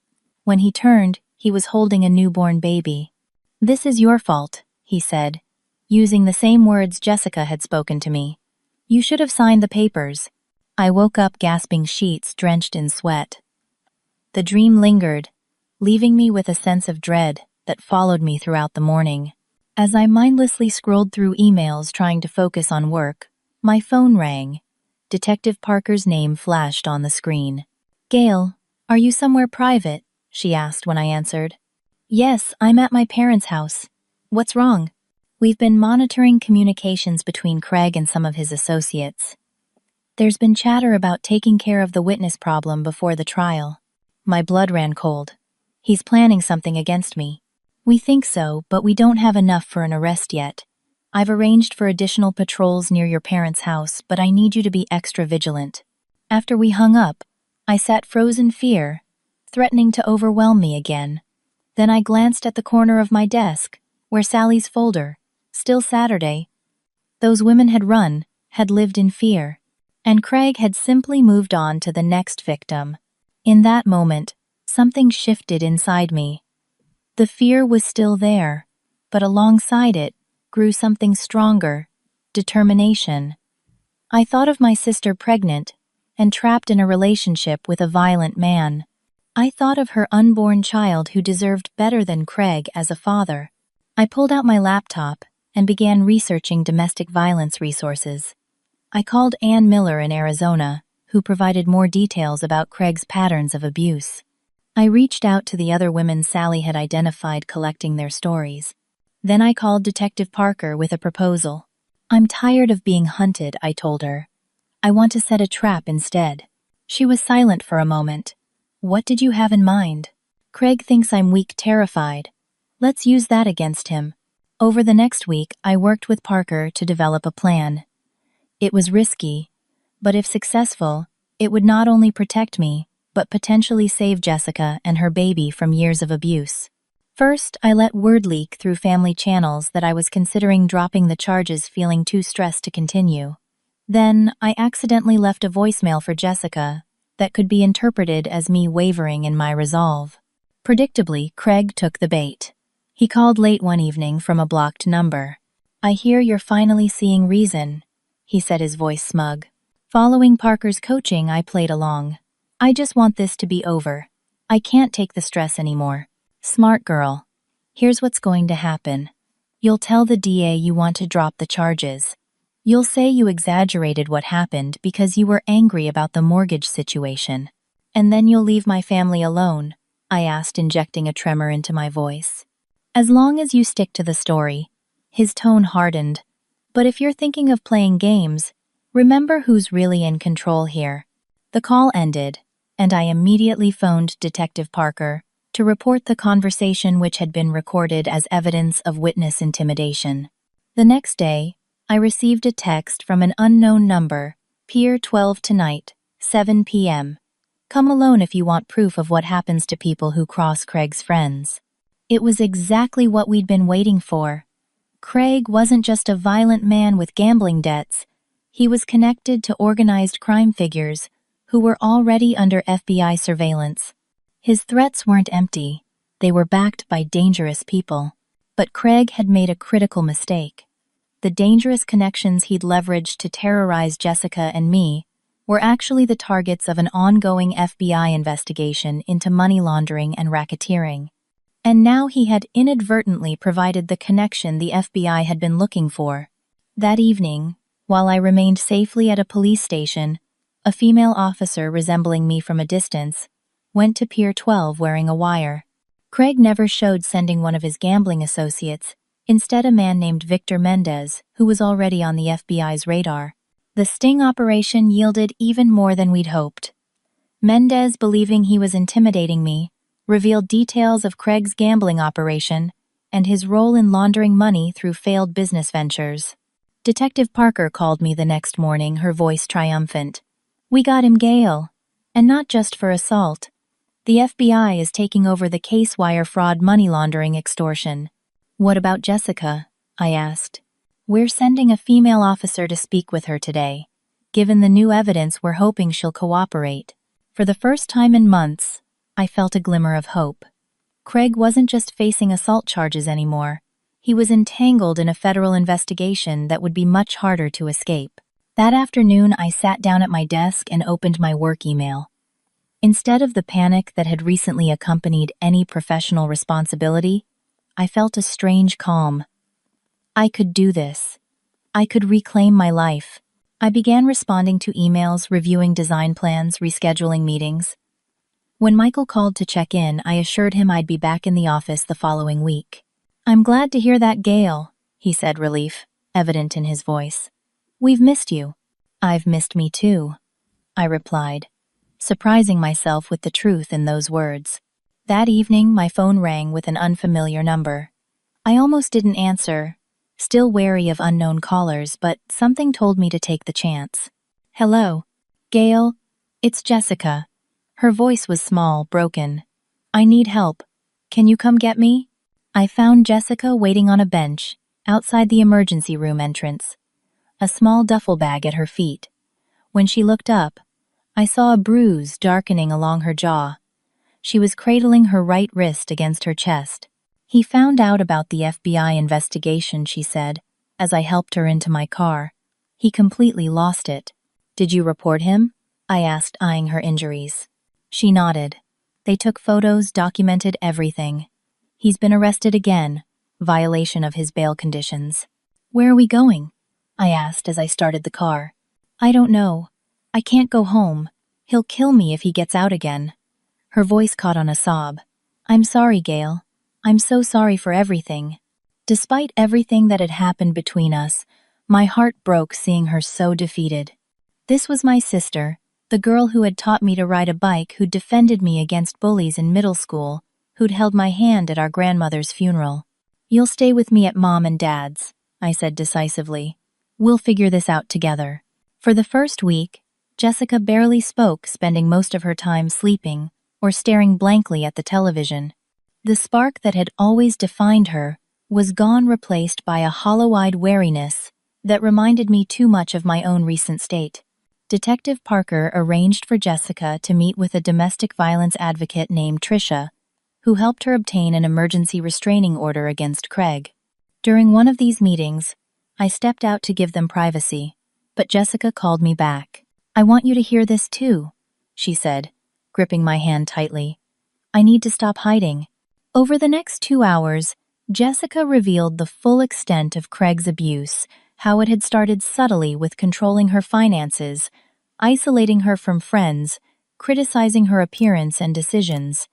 Speaker 1: When he turned, he was holding a newborn baby. "This is your fault," he said, using the same words Jessica had spoken to me. "You should have signed the papers." I woke up gasping, sheets drenched in sweat. The dream lingered, leaving me with a sense of dread that followed me throughout the morning. As I mindlessly scrolled through emails trying to focus on work, my phone rang. Detective Parker's name flashed on the screen. "Gail, are you somewhere private?" she asked when I answered. "Yes, I'm at my parents' house. What's wrong?" "We've been monitoring communications between Craig and some of his associates. There's been chatter about taking care of the witness problem before the trial." My blood ran cold. "He's planning something against me." "We think so, but we don't have enough for an arrest yet. I've arranged for additional patrols near your parents' house, but I need you to be extra vigilant." After we hung up, I sat frozen, fear, threatening to overwhelm me again. Then I glanced at the corner of my desk, where Sally's folder, still Saturday. Those women had run, had lived in fear, and Craig had simply moved on to the next victim. In that moment, something shifted inside me. The fear was still there, but alongside it grew something stronger, determination. I thought of my sister pregnant and trapped in a relationship with a violent man. I thought of her unborn child who deserved better than Craig as a father. I pulled out my laptop and began researching domestic violence resources. I called Ann Miller in Arizona, who provided more details about Craig's patterns of abuse. I reached out to the other women Sally had identified collecting their stories. Then I called Detective Parker with a proposal. I'm tired of being hunted, I told her. I want to set a trap instead. She was silent for a moment. What did you have in mind? Craig thinks I'm weak, terrified. Let's use that against him. Over the next week, I worked with Parker to develop a plan. It was risky, but if successful, it would not only protect me, but potentially save Jessica and her baby from years of abuse. First, I let word leak through family channels that I was considering dropping the charges, feeling too stressed to continue. Then, I accidentally left a voicemail for Jessica that could be interpreted as me wavering in my resolve. Predictably, Craig took the bait. He called late one evening from a blocked number. I hear you're finally seeing reason, he said, his voice smug. Following Parker's coaching, I played along. I just want this to be over. I can't take the stress anymore. Smart girl. Here's what's going to happen. You'll tell the DA you want to drop the charges. You'll say you exaggerated what happened because you were angry about the mortgage situation. And then you'll leave my family alone, I asked, injecting a tremor into my voice. As long as you stick to the story. His tone hardened. But if you're thinking of playing games, remember who's really in control here. The call ended, and I immediately phoned Detective Parker to report the conversation, which had been recorded as evidence of witness intimidation. The next day, I received a text from an unknown number, Pier 12 tonight, 7 p.m. Come alone if you want proof of what happens to people who cross Craig's friends. It was exactly what we'd been waiting for. Craig wasn't just a violent man with gambling debts. He was connected to organized crime figures who were already under FBI surveillance. His threats weren't empty. They were backed by dangerous people. But Craig had made a critical mistake. The dangerous connections he'd leveraged to terrorize Jessica and me were actually the targets of an ongoing FBI investigation into money laundering and racketeering. And now he had inadvertently provided the connection the FBI had been looking for. That evening, while I remained safely at a police station, a female officer resembling me from a distance went to Pier 12 wearing a wire. Craig never showed sending one of his gambling associates, instead a man named Victor Mendez, who was already on the FBI's radar. The sting operation yielded even more than we'd hoped. Mendez, believing he was intimidating me, revealed details of Craig's gambling operation and his role in laundering money through failed business ventures. Detective Parker called me the next morning, her voice triumphant. We got him, Gail. And not just for assault. The FBI is taking over the case: wire fraud, money laundering, extortion. What about Jessica? I asked. We're sending a female officer to speak with her today. Given the new evidence, we're hoping she'll cooperate. For the first time in months, I felt a glimmer of hope. Craig wasn't just facing assault charges anymore. He was entangled in a federal investigation that would be much harder to escape. That afternoon, I sat down at my desk and opened my work email. Instead of the panic that had recently accompanied any professional responsibility, I felt a strange calm. I could do this. I could reclaim my life. I began responding to emails, reviewing design plans, rescheduling meetings. When Michael called to check in, I assured him I'd be back in the office the following week. I'm glad to hear that, Gail, he said, relief evident in his voice. We've missed you. I've missed me too, I replied, surprising myself with the truth in those words. That evening, my phone rang with an unfamiliar number. I almost didn't answer, still wary of unknown callers, but something told me to take the chance. Hello, Gail, it's Jessica. Her voice was small, broken. I need help. Can you come get me? I found Jessica waiting on a bench outside the emergency room entrance, a small duffel bag at her feet. When she looked up, I saw a bruise darkening along her jaw. She was cradling her right wrist against her chest. He found out about the FBI investigation, she said, as I helped her into my car. He completely lost it. Did you report him? I asked, eyeing her injuries. She nodded. They took photos, documented everything. He's been arrested again, violation of his bail conditions. Where are we going? I asked as I started the car. I don't know. I can't go home. He'll kill me if he gets out again. Her voice caught on a sob. I'm sorry, Gail. I'm so sorry for everything. Despite everything that had happened between us, my heart broke seeing her so defeated. This was my sister, the girl who had taught me to ride a bike, who'd defended me against bullies in middle school, who'd held my hand at our grandmother's funeral. You'll stay with me at Mom and Dad's, I said decisively. We'll figure this out together. For the first week, Jessica barely spoke, spending most of her time sleeping or staring blankly at the television. The spark that had always defined her was gone, replaced by a hollow-eyed wariness that reminded me too much of my own recent state. Detective Parker arranged for Jessica to meet with a domestic violence advocate named Tricia, who helped her obtain an emergency restraining order against Craig. During one of these meetings, I stepped out to give them privacy, but Jessica called me back. I want you to hear this too, she said, gripping my hand tightly. I need to stop hiding. Over the next 2 hours, Jessica revealed the full extent of Craig's abuse, how it had started subtly with controlling her finances, isolating her from friends, criticizing her appearance and decisions.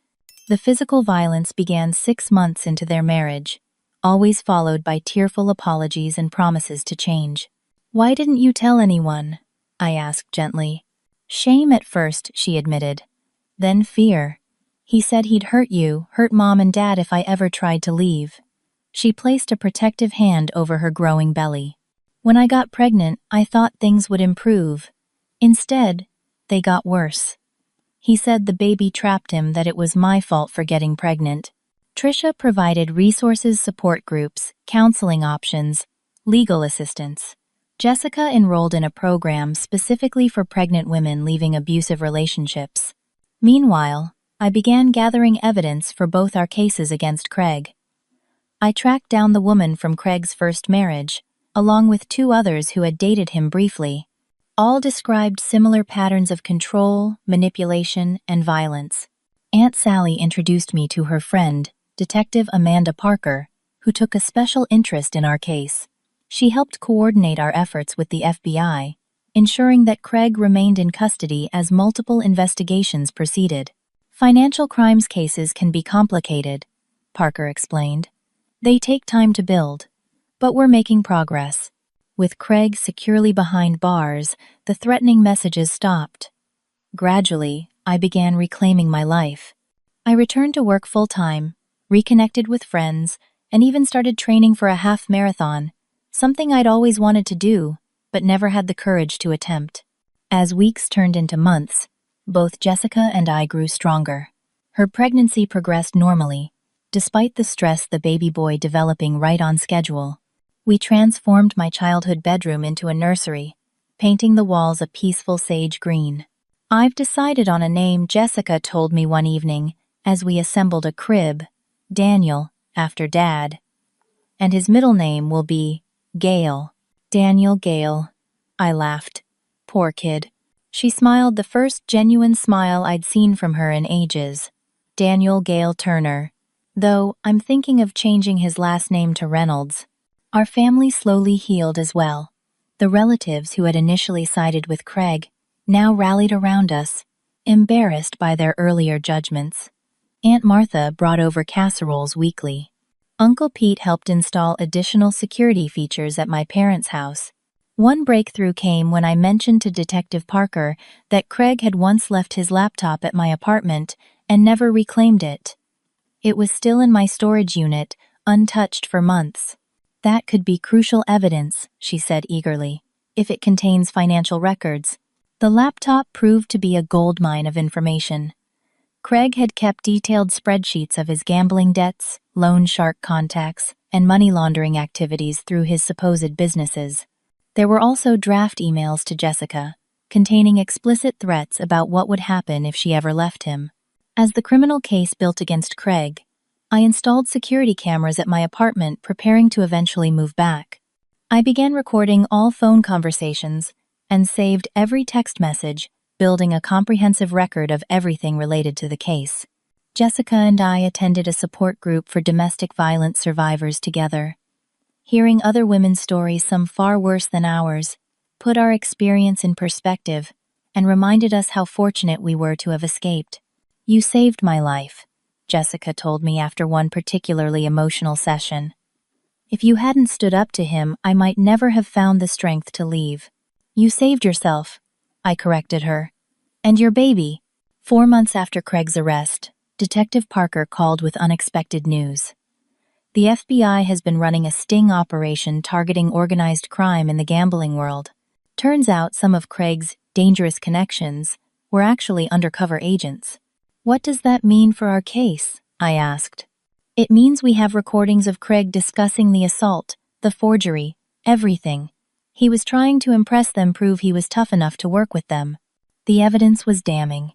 Speaker 1: The physical violence began 6 months into their marriage, always followed by tearful apologies and promises to change. Why didn't you tell anyone? I asked gently. Shame at first, she admitted. Then fear. He said he'd hurt you, hurt Mom and Dad if I ever tried to leave. She placed a protective hand over her growing belly. When I got pregnant, I thought things would improve. Instead, they got worse. He said the baby trapped him, that it was my fault for getting pregnant. Tricia provided resources, support groups, counseling options, legal assistance. Jessica enrolled in a program specifically for pregnant women leaving abusive relationships. Meanwhile, I began gathering evidence for both our cases against Craig. I tracked down the woman from Craig's first marriage, along with 2 others who had dated him briefly. All described similar patterns of control, manipulation, and violence. Aunt Sally introduced me to her friend, Detective Amanda Parker, who took a special interest in our case. She helped coordinate our efforts with the FBI, ensuring that Craig remained in custody as multiple investigations proceeded. Financial crimes cases can be complicated, Parker explained. They take time to build, but we're making progress. With Craig securely behind bars, the threatening messages stopped. Gradually, I began reclaiming my life. I returned to work full-time, reconnected with friends, and even started training for a half marathon, something I'd always wanted to do, but never had the courage to attempt. As weeks turned into months, both Jessica and I grew stronger. Her pregnancy progressed normally, despite the stress the baby boy developing right on schedule. We transformed my childhood bedroom into a nursery, painting the walls a peaceful sage green. I've decided on a name, Jessica told me one evening as we assembled a crib, Daniel, after Dad. And his middle name will be Gail. Daniel Gail. I laughed. Poor kid. She smiled, the first genuine smile I'd seen from her in ages. Daniel Gail Turner. Though I'm thinking of changing his last name to Reynolds. Our family slowly healed as well. The relatives who had initially sided with Craig now rallied around us, embarrassed by their earlier judgments. Aunt Martha brought over casseroles weekly. Uncle Pete helped install additional security features at my parents' house. One breakthrough came when I mentioned to Detective Parker that Craig had once left his laptop at my apartment and never reclaimed it. It was still in my storage unit, untouched for months. That could be crucial evidence, she said eagerly, if it contains financial records. The laptop proved to be a goldmine of information. Craig had kept detailed spreadsheets of his gambling debts, loan shark contacts, and money laundering activities through his supposed businesses. There were also draft emails to Jessica, containing explicit threats about what would happen if she ever left him. As the criminal case built against Craig, I installed security cameras at my apartment, preparing to eventually move back. I began recording all phone conversations and saved every text message, building a comprehensive record of everything related to the case. Jessica and I attended a support group for domestic violence survivors together. Hearing other women's stories, some far worse than ours, put our experience in perspective and reminded us how fortunate we were to have escaped. "You saved my life," Jessica told me after one particularly emotional session. "If you hadn't stood up to him, I might never have found the strength to leave." "You saved yourself," I corrected her. "And your baby." 4 months after Craig's arrest, Detective Parker called with unexpected news. The FBI has been running a sting operation targeting organized crime in the gambling world. Turns out some of Craig's dangerous connections were actually undercover agents. "What does that mean for our case?" I asked. "It means we have recordings of Craig discussing the assault, the forgery, everything. He was trying to impress them, prove he was tough enough to work with them." The evidence was damning.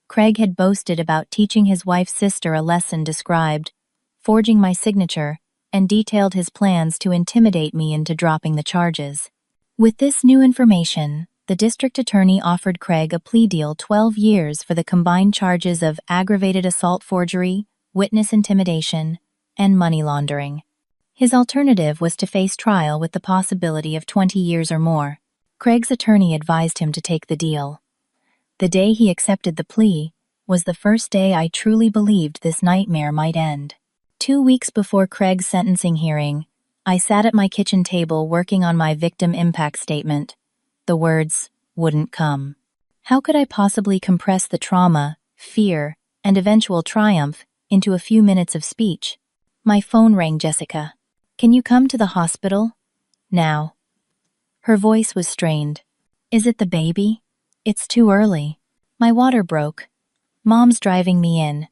Speaker 1: Craig had boasted about teaching his wife's sister a lesson, described forging my signature, and detailed his plans to intimidate me into dropping the charges. With this new information, the district attorney offered Craig a plea deal: 12 years for the combined charges of aggravated assault, forgery, witness intimidation, and money laundering. His alternative was to face trial with the possibility of 20 years or more. Craig's attorney advised him to take the deal. The day he accepted the plea was the first day I truly believed this nightmare might end. 2 weeks before Craig's sentencing hearing, I sat at my kitchen table working on my victim impact statement. The words wouldn't come. How could I possibly compress the trauma, fear, and eventual triumph into a few minutes of speech? My phone rang. "Jessica, can you come to the hospital? Now." Her voice was strained. "Is it the baby? It's too early. My water broke. Mom's driving me in.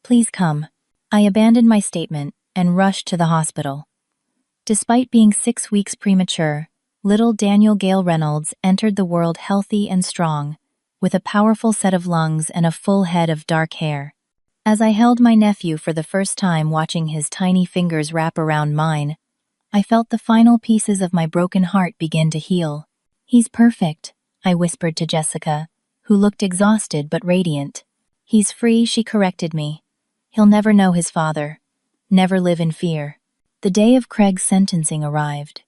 Speaker 1: Please come." I abandoned my statement and rushed to the hospital. Despite being 6 weeks premature, little Daniel Gale Reynolds entered the world healthy and strong, with a powerful set of lungs and a full head of dark hair. As I held my nephew for the first time, watching his tiny fingers wrap around mine, I felt the final pieces of my broken heart begin to heal. "He's perfect," I whispered to Jessica, who looked exhausted but radiant. "He's free," she corrected me. "He'll never know his father. Never live in fear." The day of Craig's sentencing arrived.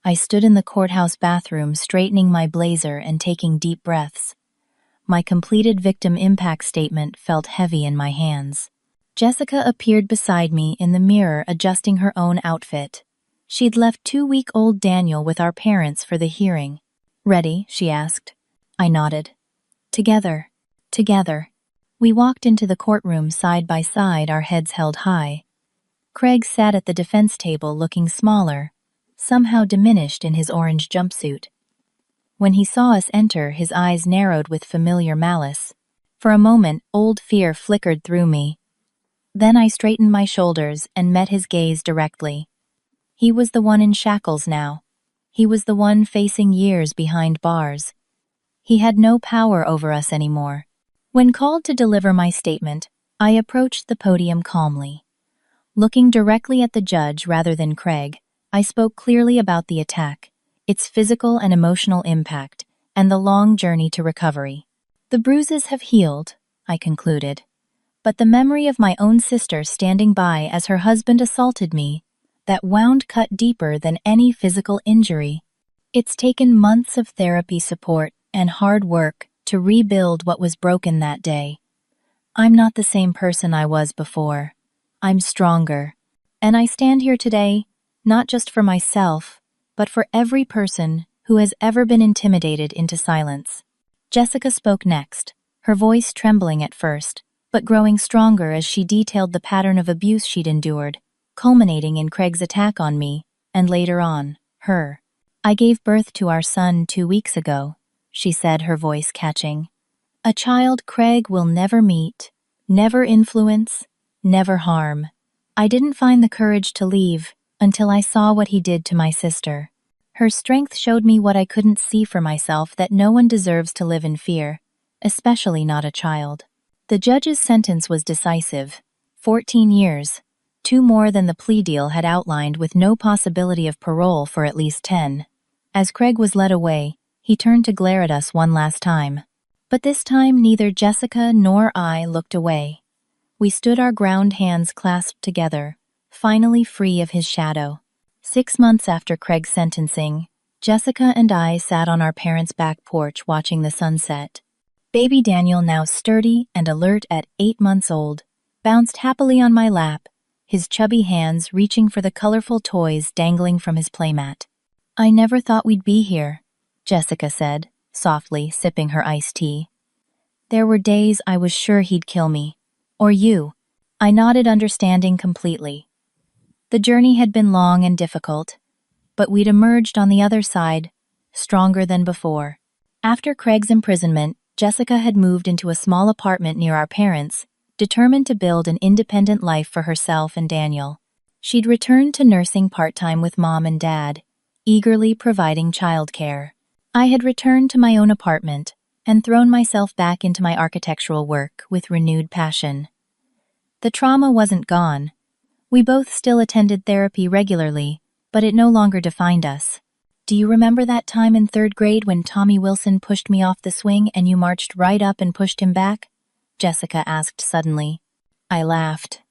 Speaker 1: I stood in the courthouse bathroom, straightening my blazer and taking deep breaths. My completed victim impact statement felt heavy in my hands. Jessica appeared beside me in the mirror, adjusting her own outfit. She'd left 2-week-old Daniel with our parents for the hearing. "Ready?" she asked. I nodded. Together. We walked into the courtroom side by side, our heads held high. Craig sat at the defense table, looking smaller, somehow diminished in his orange jumpsuit. When he saw us enter, his eyes narrowed with familiar malice. For a moment, old fear flickered through me. Then I straightened my shoulders and met his gaze directly. He was the one in shackles now. He was the one facing years behind bars. He had no power over us anymore. When called to deliver my statement, I approached the podium calmly. Looking directly at the judge rather than Craig, I spoke clearly about the attack, its physical and emotional impact, and the long journey to recovery. "The bruises have healed," I concluded. "But the memory of my own sister standing by as her husband assaulted me, that wound cut deeper than any physical injury. It's taken months of therapy support and hard work to rebuild what was broken that day. I'm not the same person I was before. I'm stronger. And I stand here today, not just for myself, but for every person who has ever been intimidated into silence." Jessica spoke next, her voice trembling at first, but growing stronger as she detailed the pattern of abuse she'd endured, culminating in Craig's attack on me, and later on, her. "I gave birth to our son 2 weeks ago," she said, her voice catching. "A child Craig will never meet, never influence, never harm. I didn't find the courage to leave until I saw what he did to my sister. Her strength showed me what I couldn't see for myself, that no one deserves to live in fear, especially not a child." The judge's sentence was decisive: 14 years. 2 more than the plea deal had outlined, with no possibility of parole for at least 10. As Craig was led away, he turned to glare at us one last time. But this time neither Jessica nor I looked away. We stood our ground, hands clasped together, finally free of his shadow. 6 months after Craig's sentencing, Jessica and I sat on our parents' back porch watching the sunset. Baby Daniel, now sturdy and alert at 8 months old, bounced happily on my lap, his chubby hands reaching for the colorful toys dangling from his playmat. "I never thought we'd be here," Jessica said, softly sipping her iced tea. "There were days I was sure he'd kill me. Or you." I nodded, understanding completely. The journey had been long and difficult, but we'd emerged on the other side, stronger than before. After Craig's imprisonment, Jessica had moved into a small apartment near our parents, determined to build an independent life for herself and Daniel. She'd returned to nursing part-time with Mom and Dad, eagerly providing childcare. I had returned to my own apartment and thrown myself back into my architectural work with renewed passion. The trauma wasn't gone. We both still attended therapy regularly, but it no longer defined us. "Do you remember that time in 3rd grade when Tommy Wilson pushed me off the swing and you marched right up and pushed him back?" Jessica asked suddenly. I laughed.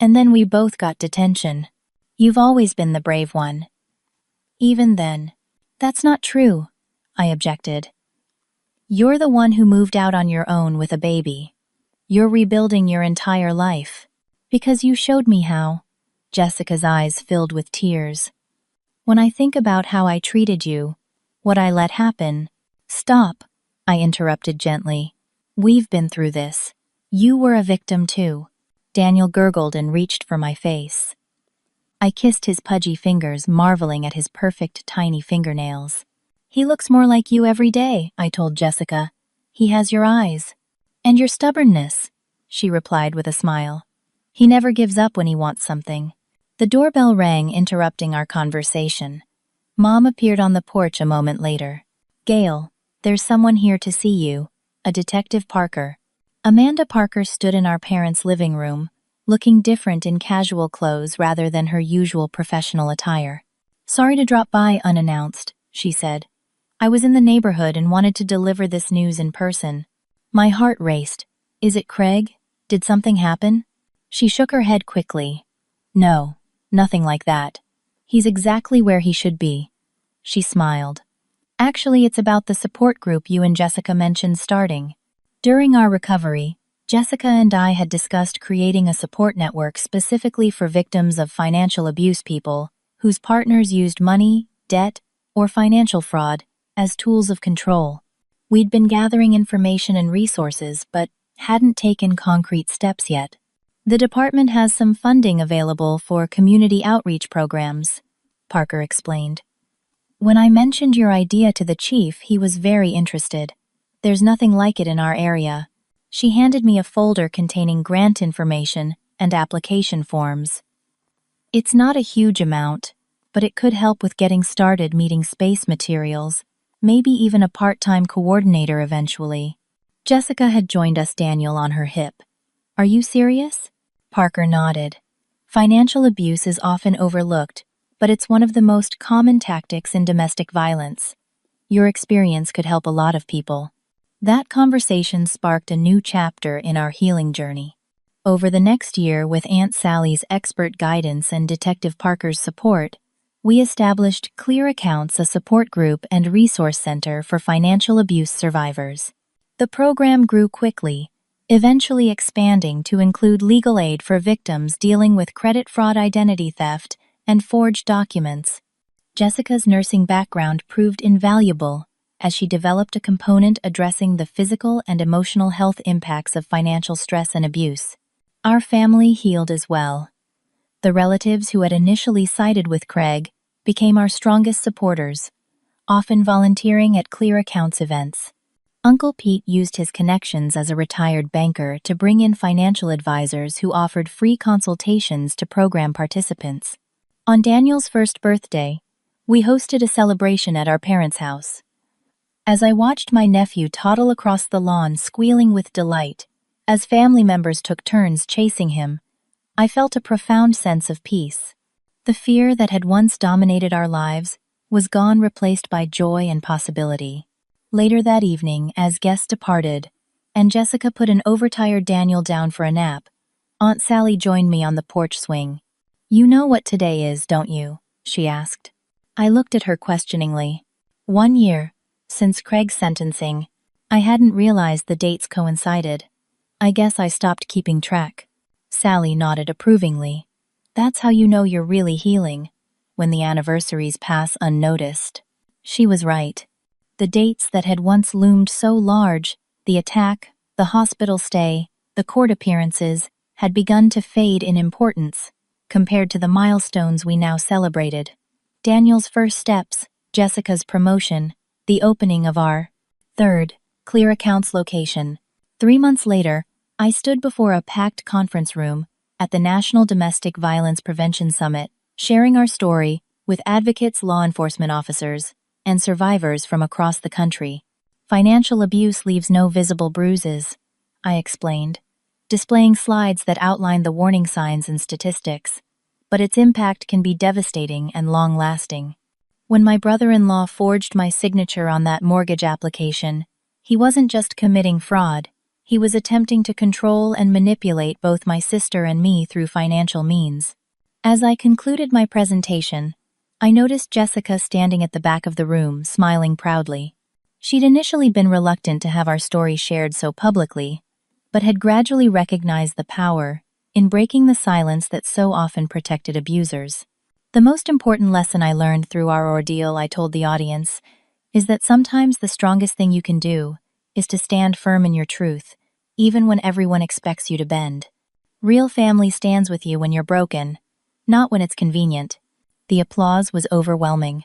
Speaker 1: "And then we both got detention. You've always been the brave one." "Even then." "That's not true," I objected. "You're the one who moved out on your own with a baby. You're rebuilding your entire life. Because you showed me how." Jessica's eyes filled with tears. "When I think about how I treated you, what I let happen—" "Stop," I interrupted gently. "We've been through this. You were a victim too." Daniel gurgled and reached for my face. I kissed his pudgy fingers, marveling at his perfect, tiny fingernails. "He looks more like you every day," I told Jessica. "He has your eyes." "And your stubbornness," she replied with a smile. "He never gives up when he wants something." The doorbell rang, interrupting our conversation. Mom appeared on the porch a moment later. "Gail, there's someone here to see you, a Detective Parker." Amanda Parker stood in our parents' living room, looking different in casual clothes rather than her usual professional attire. "Sorry to drop by unannounced," she said. "I was in the neighborhood and wanted to deliver this news in person." My heart raced. "Is it Craig? Did something happen?" She shook her head quickly. "No, nothing like that. He's exactly where he should be." She smiled. "Actually, it's about the support group you and Jessica mentioned starting." During our recovery, Jessica and I had discussed creating a support network specifically for victims of financial abuse, people whose partners used money, debt, or financial fraud as tools of control. We'd been gathering information and resources, but hadn't taken concrete steps yet. "The department has some funding available for community outreach programs," Parker explained. "When I mentioned your idea to the chief, he was very interested. There's nothing like it in our area." She handed me a folder containing grant information and application forms. "It's not a huge amount, but it could help with getting started, meeting space materials, maybe even a part-time coordinator eventually." Jessica had joined us, Daniel on her hip. "Are you serious?" Parker nodded. "Financial abuse is often overlooked, but it's one of the most common tactics in domestic violence. Your experience could help a lot of people." That conversation sparked a new chapter in our healing journey. Over the next year, with Aunt Sally's expert guidance and Detective Parker's support, we established Clear Accounts, a support group and resource center for financial abuse survivors. The program grew quickly, eventually expanding to include legal aid for victims dealing with credit fraud, identity theft, and forged documents. Jessica's nursing background proved invaluable as she developed a component addressing the physical and emotional health impacts of financial stress and abuse. Our family healed as well. The relatives who had initially sided with Craig became our strongest supporters, often volunteering at Clear Accounts events. Uncle Pete used his connections as a retired banker to bring in financial advisors who offered free consultations to program participants. On Daniel's first birthday, we hosted a celebration at our parents' house. As I watched my nephew toddle across the lawn squealing with delight, as family members took turns chasing him, I felt a profound sense of peace. The fear that had once dominated our lives was gone, replaced by joy and possibility. Later that evening, as guests departed, and Jessica put an overtired Daniel down for a nap, Aunt Sally joined me on the porch swing. "You know what today is, don't you?" she asked. I looked at her questioningly. 1 year, since Craig's sentencing. I hadn't realized the dates coincided. I guess I stopped keeping track. Sally nodded approvingly. "That's how you know you're really healing, when the anniversaries pass unnoticed." She was right. The dates that had once loomed so large, the attack, the hospital stay, the court appearances, had begun to fade in importance, compared to the milestones we now celebrated. Daniel's first steps, Jessica's promotion, the opening of our third Clear Accounts location. 3 months later, I stood before a packed conference room at the National Domestic Violence Prevention Summit, sharing our story with advocates, law enforcement officers, and survivors from across the country. "Financial abuse leaves no visible bruises," I explained, displaying slides that outlined the warning signs and statistics, but its impact can be devastating and long-lasting. When my brother-in-law forged my signature on that mortgage application, he wasn't just committing fraud, he was attempting to control and manipulate both my sister and me through financial means. As I concluded my presentation, I noticed Jessica standing at the back of the room, smiling proudly. She'd initially been reluctant to have our story shared so publicly, but had gradually recognized the power in breaking the silence that so often protected abusers. "The most important lesson I learned through our ordeal," I told the audience, "is that sometimes the strongest thing you can do is to stand firm in your truth, even when everyone expects you to bend. Real family stands with you when you're broken, not when it's convenient." The applause was overwhelming.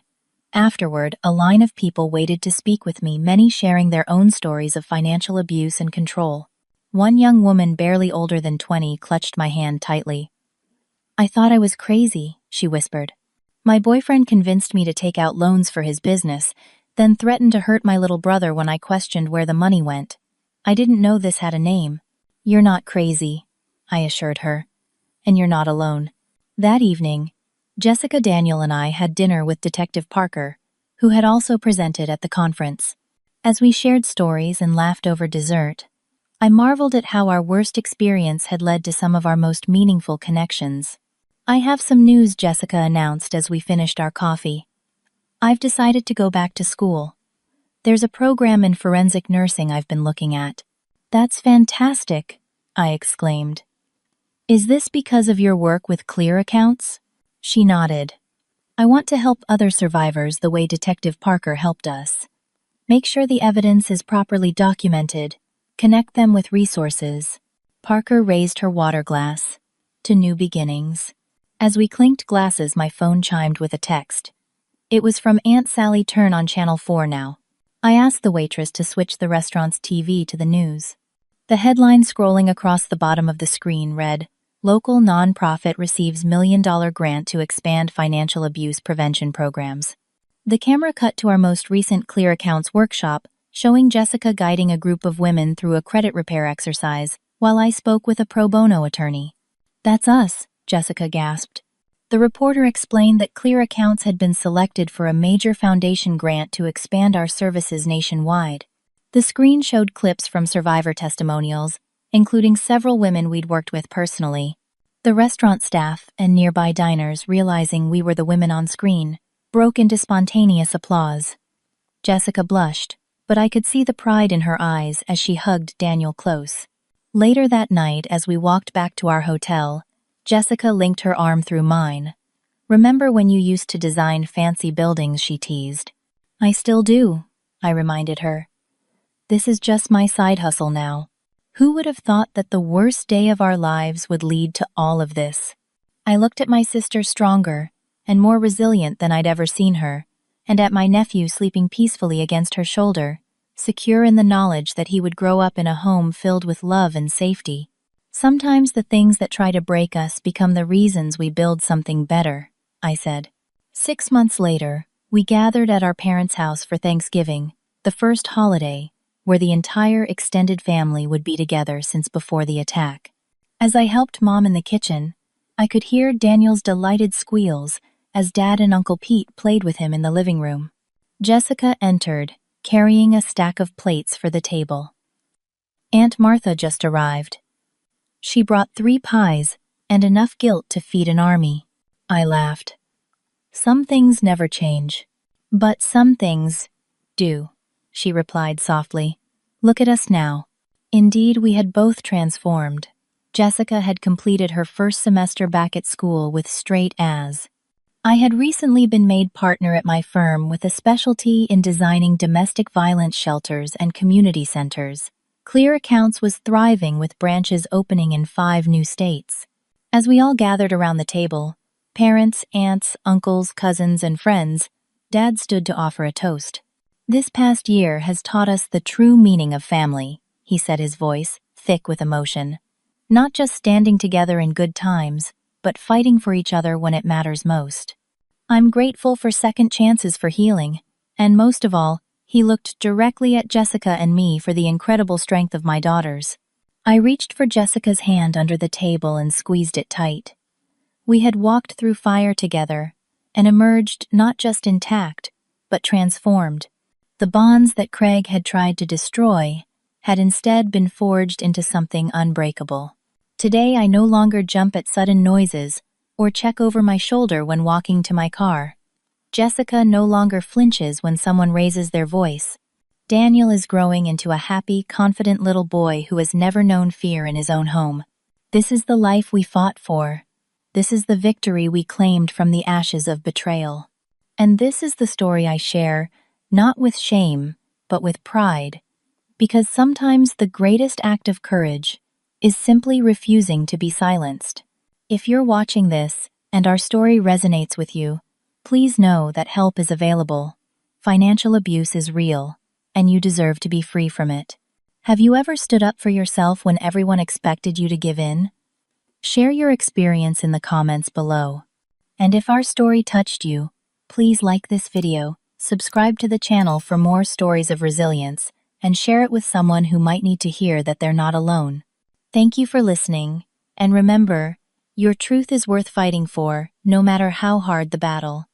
Speaker 1: Afterward, a line of people waited to speak with me, many sharing their own stories of financial abuse and control. One young woman, barely older than 20, clutched my hand tightly. "I thought I was crazy," she whispered. "My boyfriend convinced me to take out loans for his business, then threatened to hurt my little brother when I questioned where the money went. I didn't know this had a name." "You're not crazy," I assured her, "and you're not alone." That evening, Jessica, Daniel, and I had dinner with Detective Parker, who had also presented at the conference. As we shared stories and laughed over dessert, I marveled at how our worst experience had led to some of our most meaningful connections. "I have some news," Jessica announced as we finished our coffee. "I've decided to go back to school. There's a program in forensic nursing I've been looking at." "That's fantastic," I exclaimed. "Is this because of your work with Clear Accounts?" She nodded. "I want to help other survivors the way Detective Parker helped us. Make sure the evidence is properly documented, connect them with resources." Parker raised her water glass. "To new beginnings." As we clinked glasses, my phone chimed with a text. It was from Aunt Sally. "Turn on Channel 4 now." I asked the waitress to switch the restaurant's TV to the news. The headline scrolling across the bottom of the screen read, "Local nonprofit receives $1 million grant to expand financial abuse prevention programs." The camera cut to our most recent Clear Accounts workshop, showing Jessica guiding a group of women through a credit repair exercise, while I spoke with a pro bono attorney. "That's us," Jessica gasped. The reporter explained that Clear Accounts had been selected for a major foundation grant to expand our services nationwide. The screen showed clips from survivor testimonials, including several women we'd worked with personally. The restaurant staff and nearby diners, realizing we were the women on screen, broke into spontaneous applause. Jessica blushed, but I could see the pride in her eyes as she hugged Daniel close. Later that night, as we walked back to our hotel, Jessica linked her arm through mine. "Remember when you used to design fancy buildings?" she teased. "I still do," I reminded her. "This is just my side hustle now." Who would have thought that the worst day of our lives would lead to all of this? I looked at my sister, stronger and more resilient than I'd ever seen her, and at my nephew sleeping peacefully against her shoulder, secure in the knowledge that he would grow up in a home filled with love and safety. "Sometimes the things that try to break us become the reasons we build something better," I said. 6 months later, we gathered at our parents' house for Thanksgiving, the first holiday where the entire extended family would be together since before the attack. As I helped Mom in the kitchen, I could hear Daniel's delighted squeals as Dad and Uncle Pete played with him in the living room. Jessica entered, carrying a stack of plates for the table. Aunt Martha just arrived. She brought 3 pies and enough guilt to feed an army. I laughed. Some things never change. But some things do, she replied softly. Look at us now. Indeed, we had both transformed. Jessica had completed her first semester back at school with straight A's. I had recently been made partner at my firm with a specialty in designing domestic violence shelters and community centers. Clear Accounts was thriving with branches opening in 5 new states. As we all gathered around the table, parents, aunts, uncles, cousins, and friends, Dad stood to offer a toast. This past year has taught us the true meaning of family, he said, his voice thick with emotion. Not just standing together in good times, but fighting for each other when it matters most. I'm grateful for second chances for healing, and most of all, he looked directly at Jessica and me for the incredible strength of my daughters. I reached for Jessica's hand under the table and squeezed it tight. We had walked through fire together and emerged not just intact, but transformed. The bonds that Craig had tried to destroy had instead been forged into something unbreakable. Today I no longer jump at sudden noises or check over my shoulder when walking to my car. Jessica no longer flinches when someone raises their voice. Daniel is growing into a happy, confident little boy who has never known fear in his own home. This is the life we fought for. This is the victory we claimed from the ashes of betrayal. And this is the story I share, not with shame, but with pride. Because sometimes the greatest act of courage is simply refusing to be silenced. If you're watching this and our story resonates with you, please know that help is available. Financial abuse is real, and you deserve to be free from it. Have you ever stood up for yourself when everyone expected you to give in? Share your experience in the comments below. And if our story touched you, please like this video, subscribe to the channel for more stories of resilience, and share it with someone who might need to hear that they're not alone. Thank you for listening, and remember, your truth is worth fighting for, no matter how hard the battle.